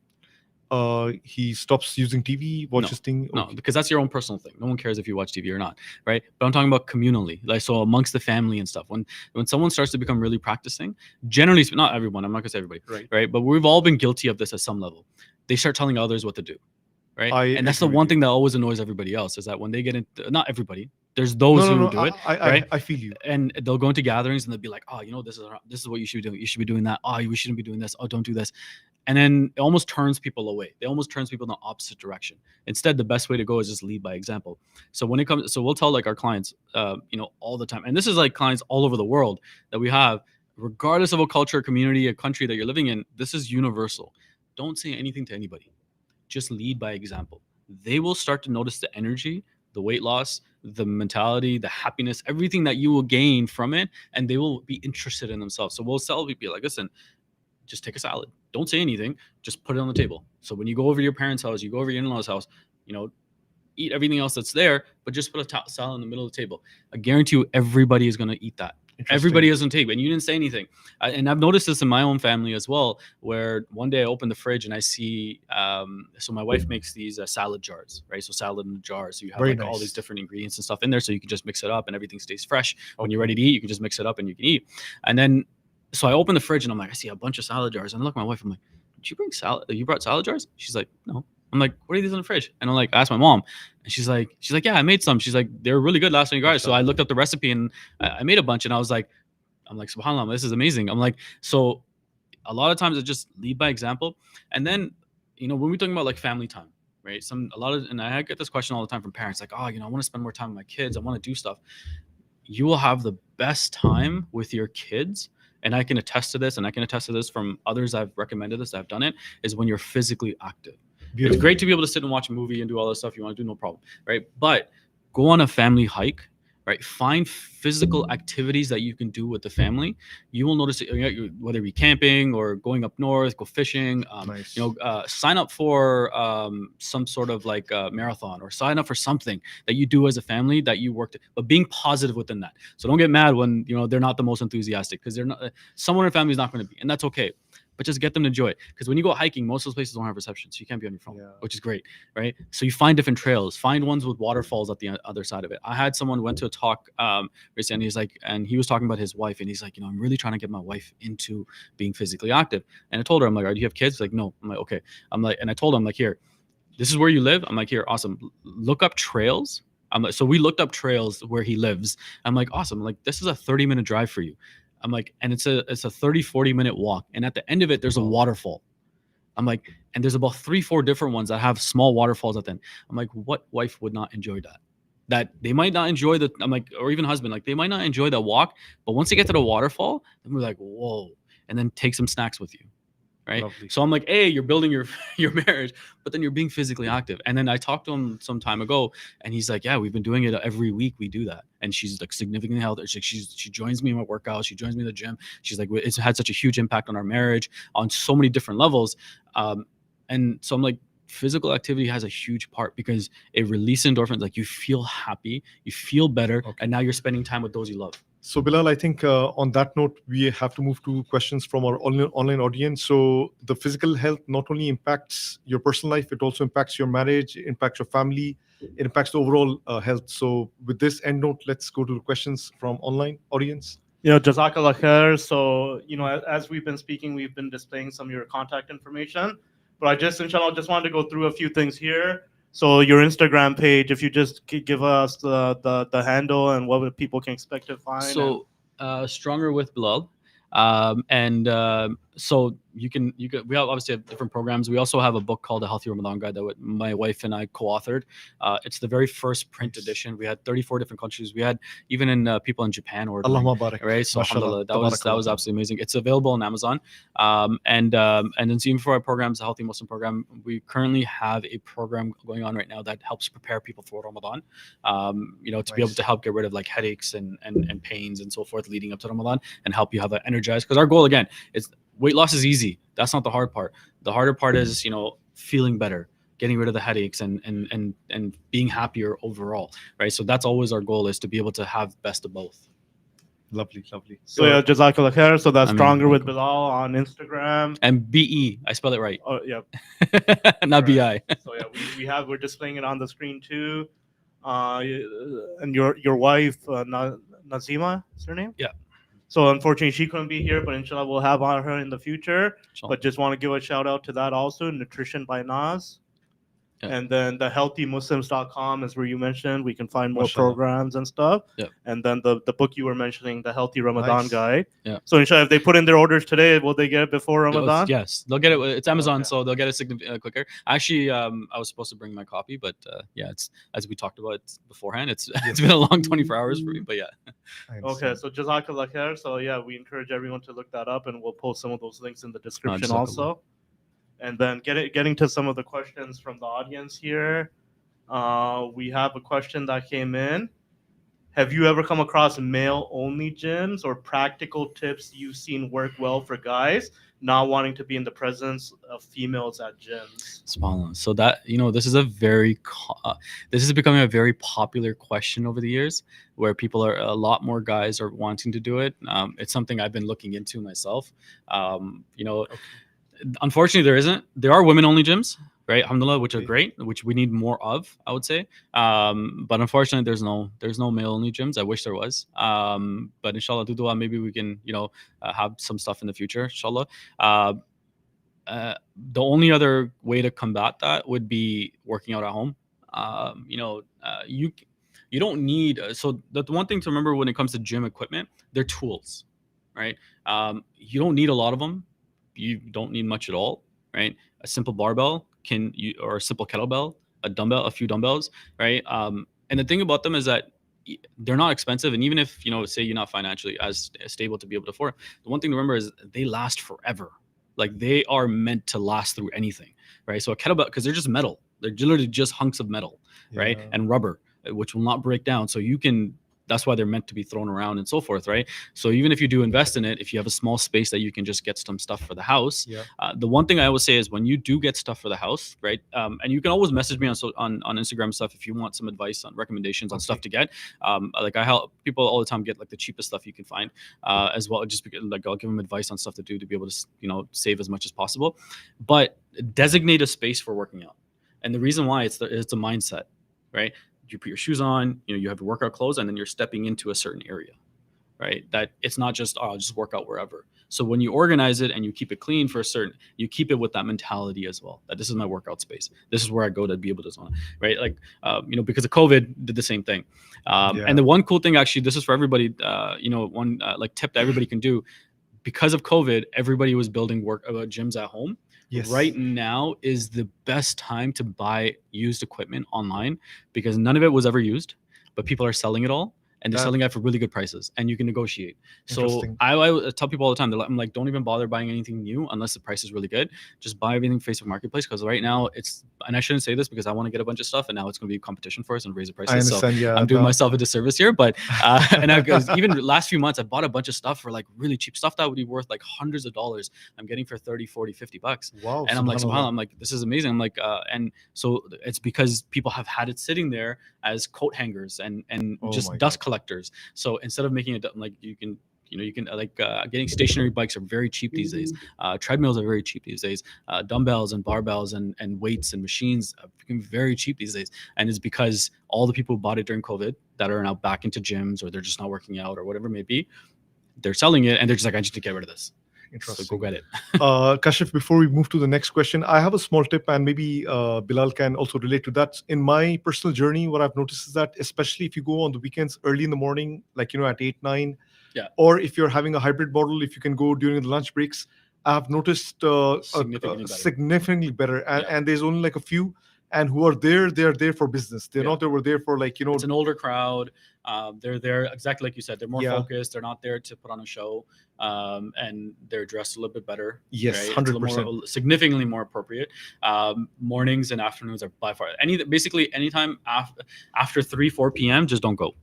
He stops using TV, watches things. No, because that's your own personal thing. No one cares if you watch TV or not, right? But I'm talking about communally, like so amongst the family and stuff. When someone starts to become really practicing, generally, not everyone, I'm not gonna say everybody, right? But we've all been guilty of this at some level. They start telling others what to do, right? And that's the one thing that always annoys everybody else is that when they get into, not everybody, there's those who do it, right? I feel you. And they'll go into gatherings and they'll be like, oh, this is what you should be doing. You should be doing that. Oh, we shouldn't be doing this. Oh, don't do this. And then it almost turns people away. They almost turns people in the opposite direction. Instead, the best way to go is just lead by example. So when it comes, so we'll tell like our clients, all the time, and this is like clients all over the world that we have, regardless of a culture, community, a country that you're living in, this is universal. Don't say anything to anybody. Just lead by example. They will start to notice the energy, the weight loss, the mentality, the happiness, everything that you will gain from it, and they will be interested in themselves. So we'll tell people like, listen, just take a salad. Don't say anything. Just put it on the table. So when you go over to your parents' house, you go over to your in-laws' house, eat everything else that's there, but just put a salad in the middle of the table. I guarantee you everybody is going to eat that. Everybody is going to take it, and you didn't say anything. And I've noticed this in my own family as well, where one day I open the fridge and I see, so my wife makes these salad jars, right? So salad in a jar. So you have all these different ingredients and stuff in there. So you can just mix it up and everything stays fresh. When you're ready to eat, you can just mix it up and you can eat. And then, so I open the fridge and I'm like, I see a bunch of salad jars. And I look at my wife, I'm like, did you bring salad? You brought salad jars? She's like, no. I'm like, what are these in the fridge? And I'm like, I asked my mom, and she's like, yeah, I made some. She's like, they're really good last time you guys. So I looked up the recipe and I made a bunch, and I'm like, subhanAllah, this is amazing. I'm like, so a lot of times I just lead by example. And then, when we're talking about like family time, right? And I get this question all the time from parents, like, oh, I want to spend more time with my kids. I want to do stuff. You will have the best time with your kids. And I can attest to this, and I can attest to this from others I've recommended this, I've done it, is when you're physically active. Beautiful. It's great to be able to sit and watch a movie and do all this stuff you want to do, no problem, right? But go on a family hike, right? Find physical activities that you can do with the family. You will notice, whether it be camping or going up north, go fishing, Nice. Sign up for some sort of like marathon, or sign up for something that you do as a family that you worked, but being positive within that. So don't get mad when, they're not the most enthusiastic, because they're not, someone in the family is not going to be, and that's okay. But just get them to enjoy it. Because when you go hiking, most of those places don't have reception, so you can't be on your phone, which is great, right? So you find different trails, find ones with waterfalls at the other side of it. I had someone went to a talk recently, and he was talking about his wife, and he's like, I'm really trying to get my wife into being physically active. And I told her, I'm like, do you have kids? She's like, no. I'm like, okay. And I told him, like, here, this is where you live. I'm like, here, awesome. Look up trails. I'm like, so we looked up trails where he lives. I'm like, awesome. I'm like, this is a 30-minute drive for you. I'm like, and it's a 30, 40-minute walk. And at the end of it, there's a waterfall. I'm like, and there's about 3-4 different ones that have small waterfalls at the end. I'm like, what wife would not enjoy that? That they might not enjoy the, I'm like, or even husband, like they might not enjoy that walk, but once they get to the waterfall, then we're like, whoa, and then take some snacks with you. Right. Lovely. So I'm like, hey, you're building your your marriage, but then you're being physically active. And then I talked to him some time ago, and he's like, yeah, we've been doing it every week. We do that, and she's like significantly healthier. She joins me in my workout. She joins me in the gym. She's like, it's had such a huge impact on our marriage on so many different levels. And so I'm like, physical activity has a huge part because it releases endorphins. Like you feel happy, you feel better, and now you're spending time with those you love. So Bilal, I think on that note, we have to move to questions from our online audience. So the physical health not only impacts your personal life, it also impacts your marriage, it impacts your family, it impacts the overall health. So with this end note, let's go to the questions from online audience. Jazakallah khair. So, as we've been speaking, we've been displaying some of your contact information. But I just, inshallah, just wanted to go through a few things here. So your Instagram page, if you just give us the handle and what people can expect to find. So Stronger with Bilal. So you can we obviously have different programs. We also have a book called A Healthy Ramadan Guide that my wife and I co-authored. It's the very first print edition. We had 34 different countries. We had even in people in Japan ordering. Allahumma barak. Right? So Mashallah. that was absolutely amazing. It's available on Amazon. And then even for our programs, the Healthy Muslim program, we currently have a program going on right now that helps prepare people for Ramadan. To be able to help get rid of like headaches and pains and so forth leading up to Ramadan and help you have that energized. Because our goal again is weight loss is easy. That's not the hard part. The harder part is, feeling better, getting rid of the headaches and being happier overall, right? So that's always our goal, is to be able to have best of both. Lovely. So Jazakallah khair. So that's Stronger with Bilal on Instagram. And BE, I spelled it right. Oh yeah. Not BI. So yeah, we're displaying it on the screen too. And your wife, Nazima, is her name? Yeah. So unfortunately, she couldn't be here, but inshallah, we'll have on her in the future. Inshallah. But just want to give a shout out to that also, Nutrition by Naz. Yeah. And then the healthymuslims.com is where you mentioned we can find more programs and stuff. Yep. And then the book you were mentioning, the Healthy Ramadan Guide. Yeah. So inshallah, if they put in their orders today, will they get it before Ramadan? Yes, they'll get it. It's Amazon, so they'll get it quicker. Actually, I was supposed to bring my copy, but it's, as we talked about beforehand, it's been a long 24 hours for me, but yeah. Okay, so Jazakallah khair. So yeah, we encourage everyone to look that up, and we'll post some of those links in the description also. And then getting to some of the questions from the audience here. We have a question that came in. Have you ever come across male-only gyms or practical tips you've seen work well for guys not wanting to be in the presence of females at gyms? SubhanAllah. So that, this is becoming a very popular question over the years, where a lot more guys are wanting to do it. It's something I've been looking into myself. Unfortunately, there are women-only gyms, right? Alhamdulillah, which are great, which we need more of, I would say. But unfortunately, there's no male-only gyms. I wish there was. But inshallah, dua, maybe we can, have some stuff in the future, inshallah. The only other way to combat that would be working out at home. You don't need. So the one thing to remember when it comes to gym equipment, they're tools, right? You don't need a lot of them. You don't need much at all, right? A simple barbell or a simple kettlebell, a few dumbbells, right? And the thing about them is that they're not expensive. And even if, say you're not financially as stable to be able to afford, the one thing to remember is they last forever. Like they are meant to last through anything, right? So a kettlebell, because they're just metal. They're literally just hunks of metal, right? And rubber, which will not break down. So that's why they're meant to be thrown around and so forth, right? So even if you do invest in it, if you have a small space that you can just get some stuff for the house, the one thing I always say is when you do get stuff for the house, right? And you can always message me on Instagram stuff if you want some advice on recommendations on stuff to get. Like I help people all the time get like the cheapest stuff you can find, as well. Just because, like, I'll give them advice on stuff to do to be able to save as much as possible. But designate a space for working out, and the reason why it's a mindset, right? You put your shoes on, you have your workout clothes, and then you're stepping into a certain area, right? That it's not just, I'll just work out wherever. So when you organize it and you keep it clean you keep it with that mentality as well, that this is my workout space. This is where I go to be able to zone, right? Like, because of COVID, did the same thing. And the one cool thing, actually, this is for everybody, one like tip that everybody can do, because of COVID, everybody was building gyms at home. Yes. Right now is the best time to buy used equipment online because none of it was ever used, but people are selling it all. And they're selling it for really good prices, and you can negotiate. So I tell people all the time, I'm like, don't even bother buying anything new unless the price is really good. Just buy everything Facebook Marketplace, because right now and I shouldn't say this because I want to get a bunch of stuff, and now it's going to be competition for us and raise the prices. I understand, so I'm doing myself a disservice here, but even last few months, I bought a bunch of stuff for like really cheap stuff that would be worth like hundreds of dollars. I'm getting for 30, 40, 50 bucks. Wow. And I'm like, subhanAllah, I'm like, this is amazing. I'm like, and so it's because people have had it sitting there as coat hangers and just dust collectors. So instead of making it like you can getting stationary bikes are very cheap these days. Treadmills are very cheap these days. Dumbbells and barbells and weights and machines are very cheap these days. And it's because all the people who bought it during COVID that are now back into gyms, or they're just not working out or whatever it may be, they're selling it and they're just like, I just need to get rid of this. Interesting. So go get it. Kashif, before we move to the next question, I have a small tip, and maybe Bilal can also relate to that. In my personal journey, what I've noticed is that, especially if you go on the weekends early in the morning, like, at 8, 9, or if you're having a hybrid model, if you can go during the lunch breaks, I've noticed significantly better. And there's only like a few, and who are there, they're there for business. They're not there for like, It's an older crowd. They're there exactly like you said. They're more focused. They're not there to put on a show, and they're dressed a little bit better. Yes, right? 100%. Significantly more appropriate. Mornings and afternoons are by far basically anytime after 3, 4 p.m. Just don't go.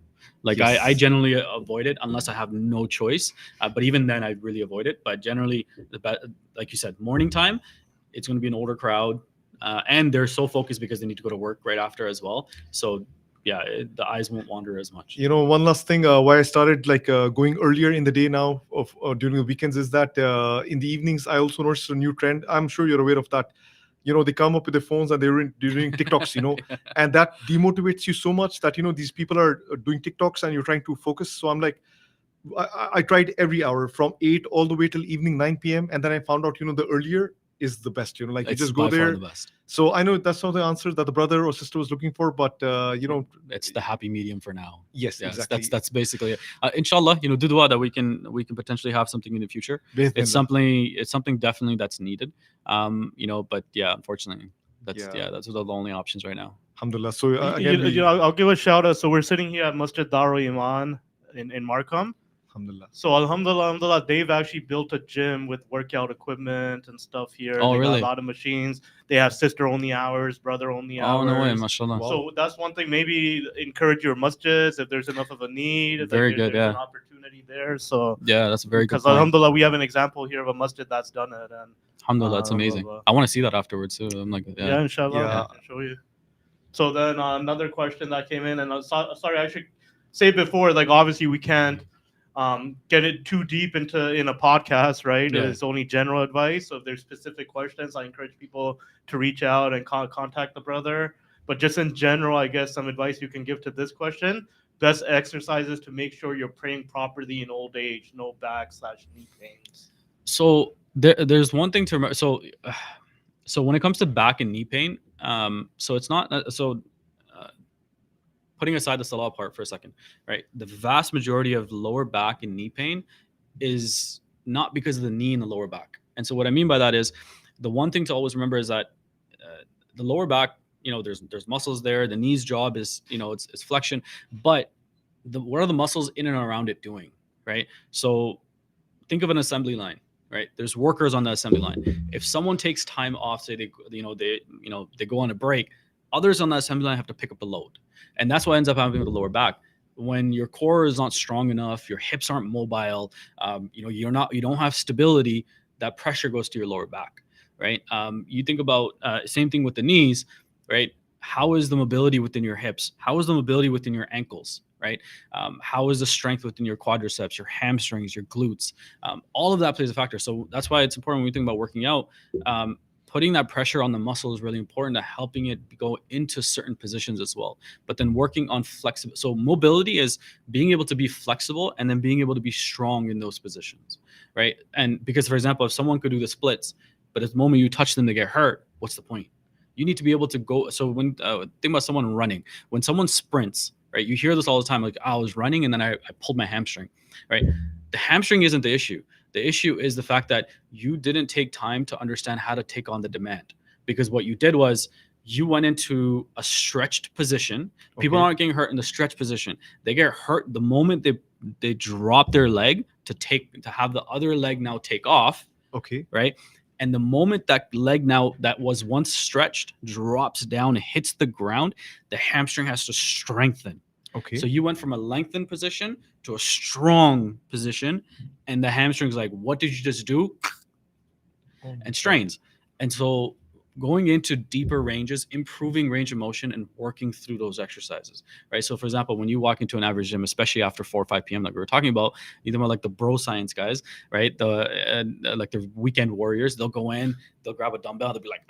Like I generally avoid it unless I have no choice. But even then, I really avoid it. But generally, like you said, morning time, it's going to be an older crowd, and they're so focused because they need to go to work right after as well. So yeah, the eyes won't wander as much. One last thing, why I started like going earlier in the day now of during the weekends is that in the evenings I also noticed a new trend. I'm sure you're aware of that. They come up with their phones and they're doing TikToks, and that demotivates you so much that, these people are doing TikToks and you're trying to focus. So I'm like, I tried every hour from 8 all the way till evening 9 p.m. And then I found out, the earlier is the best, like you just go there. The best. So I know that's not the answer that the brother or sister was looking for, but it's the happy medium for now. Yes, exactly. That's basically it. Inshallah, do dua that we can potentially have something in the future. It's something definitely that's needed. But yeah, unfortunately, those are the only options right now. Alhamdulillah. So again, I'll give a shout out. So we're sitting here at Masjid Darul Iman in Markham. Alhamdulillah. So alhamdulillah, they've actually built a gym with workout equipment and stuff here. Oh, they really? got a lot of machines. They have sister-only hours, brother-only hours. Oh, no way, mashallah. Wow. So that's one thing. Maybe encourage your masjids if there's enough of a need. Very good, there's an opportunity there. So yeah, that's a very good point. Because alhamdulillah, we have an example here of a masjid that's done it. And alhamdulillah, that's amazing. I want to see that afterwards too. I'm like, yeah, inshallah, I can show you. So then another question that came in, and sorry, I should say before, like obviously we can't get it too deep in a podcast, right? Yeah. It's only general advice. So if there's specific questions, I encourage people to reach out and contact the brother. But just in general, I guess some advice you can give to this question: best exercises to make sure you're praying properly in old age, no back/knee pains. So there's one thing to remember. So when it comes to back and knee pain, so it's not putting aside the salah part for a second, right? The vast majority of lower back and knee pain is not because of the knee and the lower back. And so what I mean by that is, the one thing to always remember is that the lower back, there's muscles there. The knee's job is, it's flexion, but what are the muscles in and around it doing, right? So think of an assembly line, right? There's workers on the assembly line. If someone takes time off, say they go on a break, others on that assembly line have to pick up a load. And that's what ends up happening with the lower back. When your core is not strong enough, your hips aren't mobile, you don't have stability, that pressure goes to your lower back, right? You think about same thing with the knees, right? How is the mobility within your hips? How is the mobility within your ankles, right? How is the strength within your quadriceps, your hamstrings, your glutes? All of that plays a factor. So that's why it's important when we think about working out. Putting that pressure on the muscle is really important to helping it go into certain positions as well. But then working on flexibility. So mobility is being able to be flexible and then being able to be strong in those positions, right? And because, for example, if someone could do the splits, but at the moment you touch them, they get hurt, what's the point? You need to be able to go. So when think about someone running, when someone sprints, right? You hear this all the time, like, I was running and then I pulled my hamstring, right? The hamstring isn't the issue. The issue is the fact that you didn't take time to understand how to take on the demand, because what you did was you went into a stretched position. People Okay. aren't getting hurt in the stretched position. They get hurt the moment they drop their leg to have the other leg now take off, Okay. right? And the moment that leg now that was once stretched drops down, hits the ground, the hamstring has to strengthen. Okay. So you went from a lengthened position to a strong position, and the hamstring's like, what did you just do? Oh my And strains. And so going into deeper ranges, improving range of motion, and working through those exercises, right? So for example, when you walk into an average gym, especially after 4 or 5 p.m. like we were talking about, either more like the bro science guys, right? Like the weekend warriors, they'll go in, they'll grab a dumbbell, they'll be like,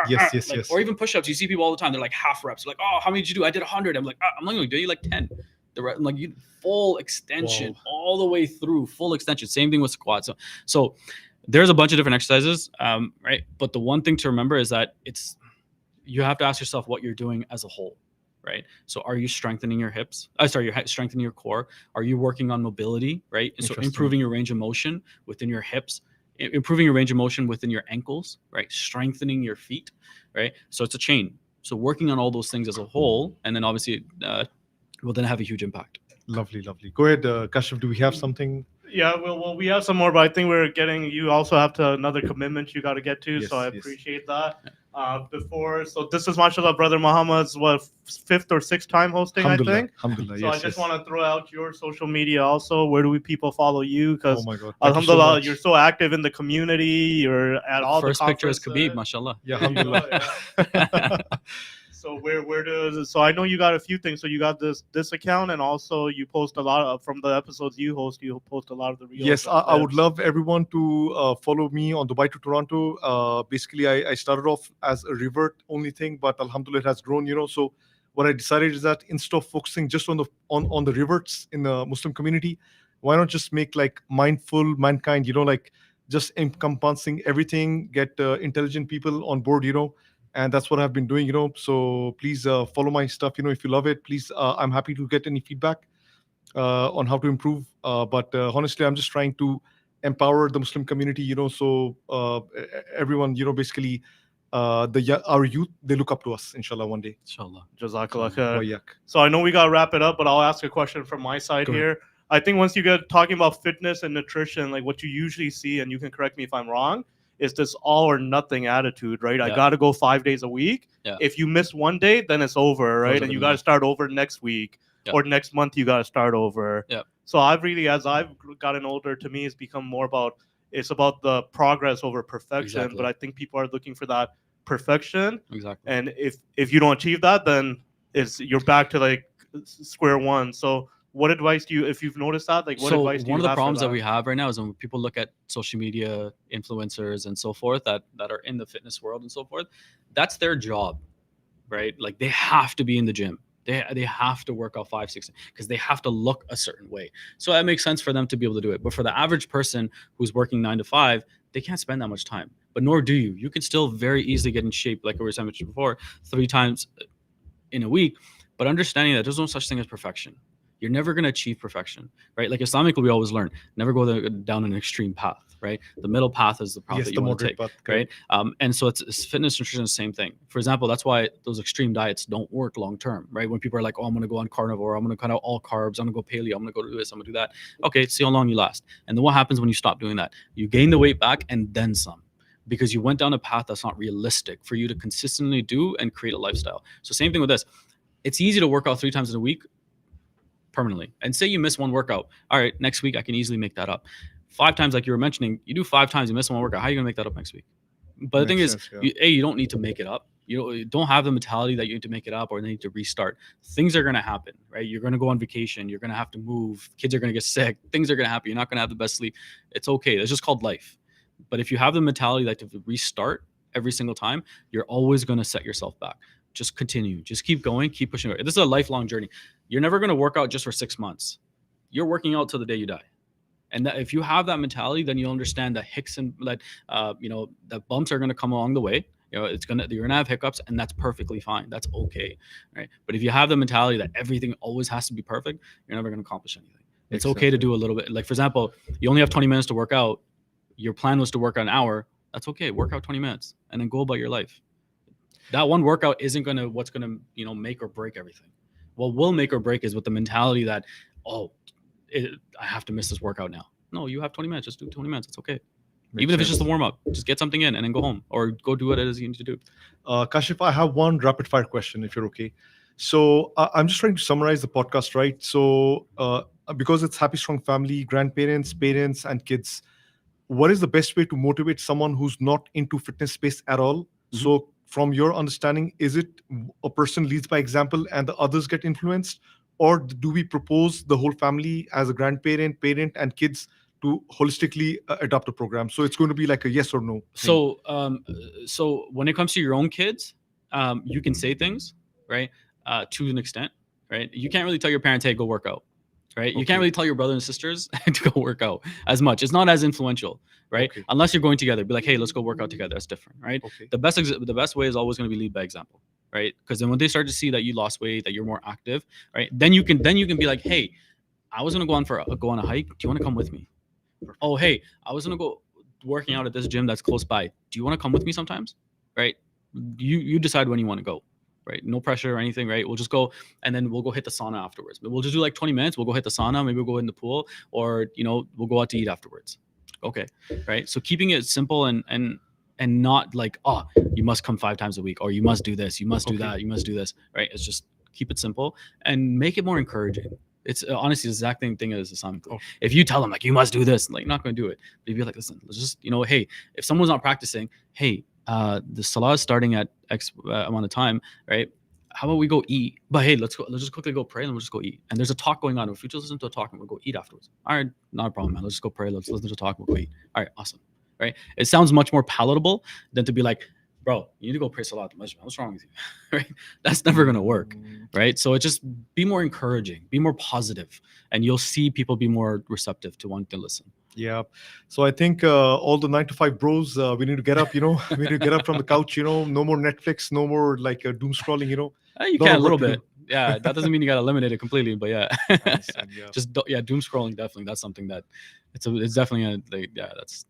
Yes, yes, like, yes. or even push-ups. You see people all the time, they're like half reps, like, oh, how many did you do? I did 100. I'm like, I'm not gonna do you like 10. Like you full extension Wow. all the way through, full extension. Same thing with squats. So there's a bunch of different exercises, right? But the one thing to remember is that you have to ask yourself what you're doing as a whole, right? So are you strengthening your hips? You're strengthening your core. Are you working on mobility, right? And so Interesting. improving your range of motion within your hips, improving your range of motion within your ankles, right? Strengthening your feet, right? So it's a chain. So working on all those things as a whole, and then obviously will then have a huge impact. Lovely, lovely. Go ahead, Kashif. Do we have something? Yeah, well, we have some more, but I think we're getting. You also have another commitment you got to get to, Yes, so I yes. appreciate that. So this is mashallah, brother Muhammad's fifth or sixth time hosting, I Alhamdulillah. think. Alhamdulillah. So Yes, I just yes. want to throw out your social media also. Where do people follow you? Because Oh my God. Thank you so alhamdulillah, much. you're so active in the community. You're at all First the picture is conferences. Khabib, mashallah. Yeah, There you go, alhamdulillah. So where does so I know you got a few things. So you got this account, and also you post a lot of, from the episodes you host. You post a lot of the reels. Yes, and I would clips. love everyone to follow me on Dubai to Toronto. Basically, I started off as a revert only thing, but alhamdulillah, it has grown. So what I decided is that instead of focusing just on the reverts in the Muslim community, why not just make like mindful mankind? Like just encompassing everything, get intelligent people on board. And that's what I've been doing. So please follow my stuff. If you love it, please. I'm happy to get any feedback on how to improve. But honestly, I'm just trying to empower the Muslim community. So everyone, basically, our youth, they look up to us. Inshallah, one day. Inshallah. Jazakallah Inshallah. khair. Wayak. So I know we got to wrap it up, but I'll ask a question from my side Go ahead. here. I think once you get talking about fitness and nutrition, like what you usually see, and you can correct me if I'm wrong, is this all or nothing attitude, right? I Yeah. got to go 5 days a week. Yeah. If you miss one day, then it's over, right? Goes And you over got the to start over next week Yeah. or next month. You got to start over. Yeah. So as I've gotten older, to me, it's become more about the progress over perfection. Exactly. But I think people are looking for that perfection. Exactly. And if you don't achieve that, then you're back to like square one. So what advice do you, if you've noticed that, like what So advice do you one of the have for problems that we have right now is when people look at social media influencers and so forth that are in the fitness world and so forth, that's their job, right? Like they have to be in the gym. They have to work out 5, 6 because they have to look a certain way. So that makes sense for them to be able to do it. But for the average person who's working 9 to 5, they can't spend that much time. But nor do you. You can still very easily get in shape, like I was mentioned before, 3 times in a week. But understanding that there's no such thing as perfection. You're never going to achieve perfection, right? Like Islamically, we always learn, never go down an extreme path, right? The middle path is the path Yes, that the you want to moderate take, path, right? correct. And so it's fitness, nutrition, the same thing. For example, that's why those extreme diets don't work long term, right? When people are like, oh, I'm going to go on carnivore, I'm going to cut out all carbs, I'm going to go paleo, I'm going to go do this, I'm going to do that. Okay, see how long you last. And then what happens when you stop doing that? You gain the weight back and then some, because you went down a path that's not realistic for you to consistently do and create a lifestyle. So same thing with this. It's easy to work out 3 times in a week permanently. And say you miss one workout. All right, next week I can easily make that up. 5 times, like you were mentioning, you do 5 times, you miss one workout. How are you going to make that up next week? But the thing Makes is, sense, yeah. you don't need to make it up. You don't have the mentality that you need to make it up or they need to restart. Things are going to happen, right? You're going to go on vacation. You're going to have to move. Kids are going to get sick. Things are going to happen. You're not going to have the best sleep. It's okay. That's just called life. But if you have the mentality that to restart every single time, you're always going to set yourself back. Just continue. Just keep going. Keep pushing. This is a lifelong journey. You're never going to work out just for 6 months. You're working out till the day you die. And that if you have that mentality, then you'll understand that hicks and that that bumps are going to come along the way. You're going to have hiccups, and that's perfectly fine. That's okay, right? But if you have the mentality that everything always has to be perfect, you're never going to accomplish anything. It's Makes okay to sense. do a little bit. Like, for example, you only have 20 minutes to work out. Your plan was to work out an hour. That's okay. Work out 20 minutes and then go about your life. That one workout isn't what's gonna make or break everything. What will make or break is with the mentality that, I have to miss this workout now. No, you have 20 minutes. Just do 20 minutes. It's okay. Even if it's just a warm up, just get something in and then go home or go do what it is you need to do. Kashif, I have one rapid fire question, if you're okay. So I'm just trying to summarize the podcast, right? So because it's Happy Strong Family, grandparents, parents, and kids, what is the best way to motivate someone who's not into fitness space at all? So from your understanding, is it a person leads by example and the others get influenced? Or do we propose the whole family as a grandparent, parent, and kids to holistically adopt a program? So it's going to be like a yes or no thing. So when it comes to your own kids, you can say things, right? To an extent, right? You can't really tell your parents, hey, go work out, right? You can't really tell your brothers and sisters to go work out as much. It's not as influential, right? Okay. Unless you're going together, be like, hey, let's go work out together. That's different, right? Okay. The best way is always going to be lead by example, right? Because then when they start to see that you lost weight, that you're more active, right? Then you can be like, hey, I was gonna go on a hike. Do you want to come with me? Oh, hey, I was gonna go working out at this gym that's close by. Do you want to come with me sometimes? Right? You decide when you want to go. Right? No pressure or anything. Right? We'll just go and then we'll go hit the sauna afterwards. But we'll just do like 20 minutes. We'll go hit the sauna. Maybe we'll go in the pool, or we'll go out to eat afterwards. Okay. Right? So keeping it simple and not like, oh, you must come 5 times a week, or you must do this, you must do that, you must do this. Right? It's just keep it simple and make it more encouraging. It's honestly the exact same thing as Islamic. If you tell them like you must do this, like not going to do it. But if you're like, listen, let's just hey, if someone's not practicing, hey, the salah is starting at X amount of time, right? How about we go eat? But hey, let's just quickly go pray and we'll just go eat. And there's a talk going on. If we just listen to a talk and we'll go eat afterwards. All right, not a problem, man. Let's just go pray. Let's listen to a talk. We'll go eat. All right, awesome. Right? It sounds much more palatable than to be like, bro, you need to go pray salah at the masjid. What's wrong with you? Right? That's never going to work. Right? So it just be more encouraging, be more positive, and you'll see people be more receptive to wanting to listen. Yeah. So I think all the 9 to 5 bros, we need to get up, we need to get up from the couch, no more Netflix, no more like doom scrolling, You can a little bit. Yeah. That doesn't mean you got to eliminate it completely, but yeah. Just doom scrolling. Definitely. That's something that it's definitely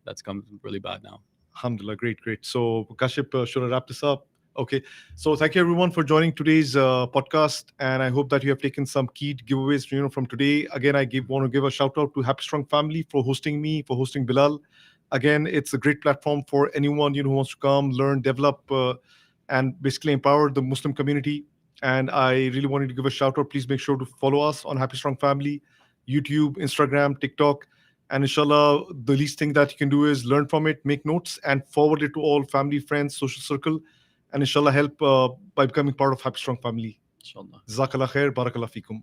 that's come really bad now. Alhamdulillah. Great. So Kashif, should I wrap this up? Okay. So thank you everyone for joining today's podcast. And I hope that you have taken some key giveaways, from today. Again, I want to give a shout out to Happy Strong Family for hosting me, for hosting Belal. Again, it's a great platform for anyone, who wants to come, learn, develop, and basically empower the Muslim community. And I really wanted to give a shout out. Please make sure to follow us on Happy Strong Family, YouTube, Instagram, TikTok. And inshallah, the least thing that you can do is learn from it, make notes, and forward it to all family, friends, social circle. And inshallah, help by becoming part of Happy Strong Family. Inshallah. Jazakallah khair, barakallah fikum.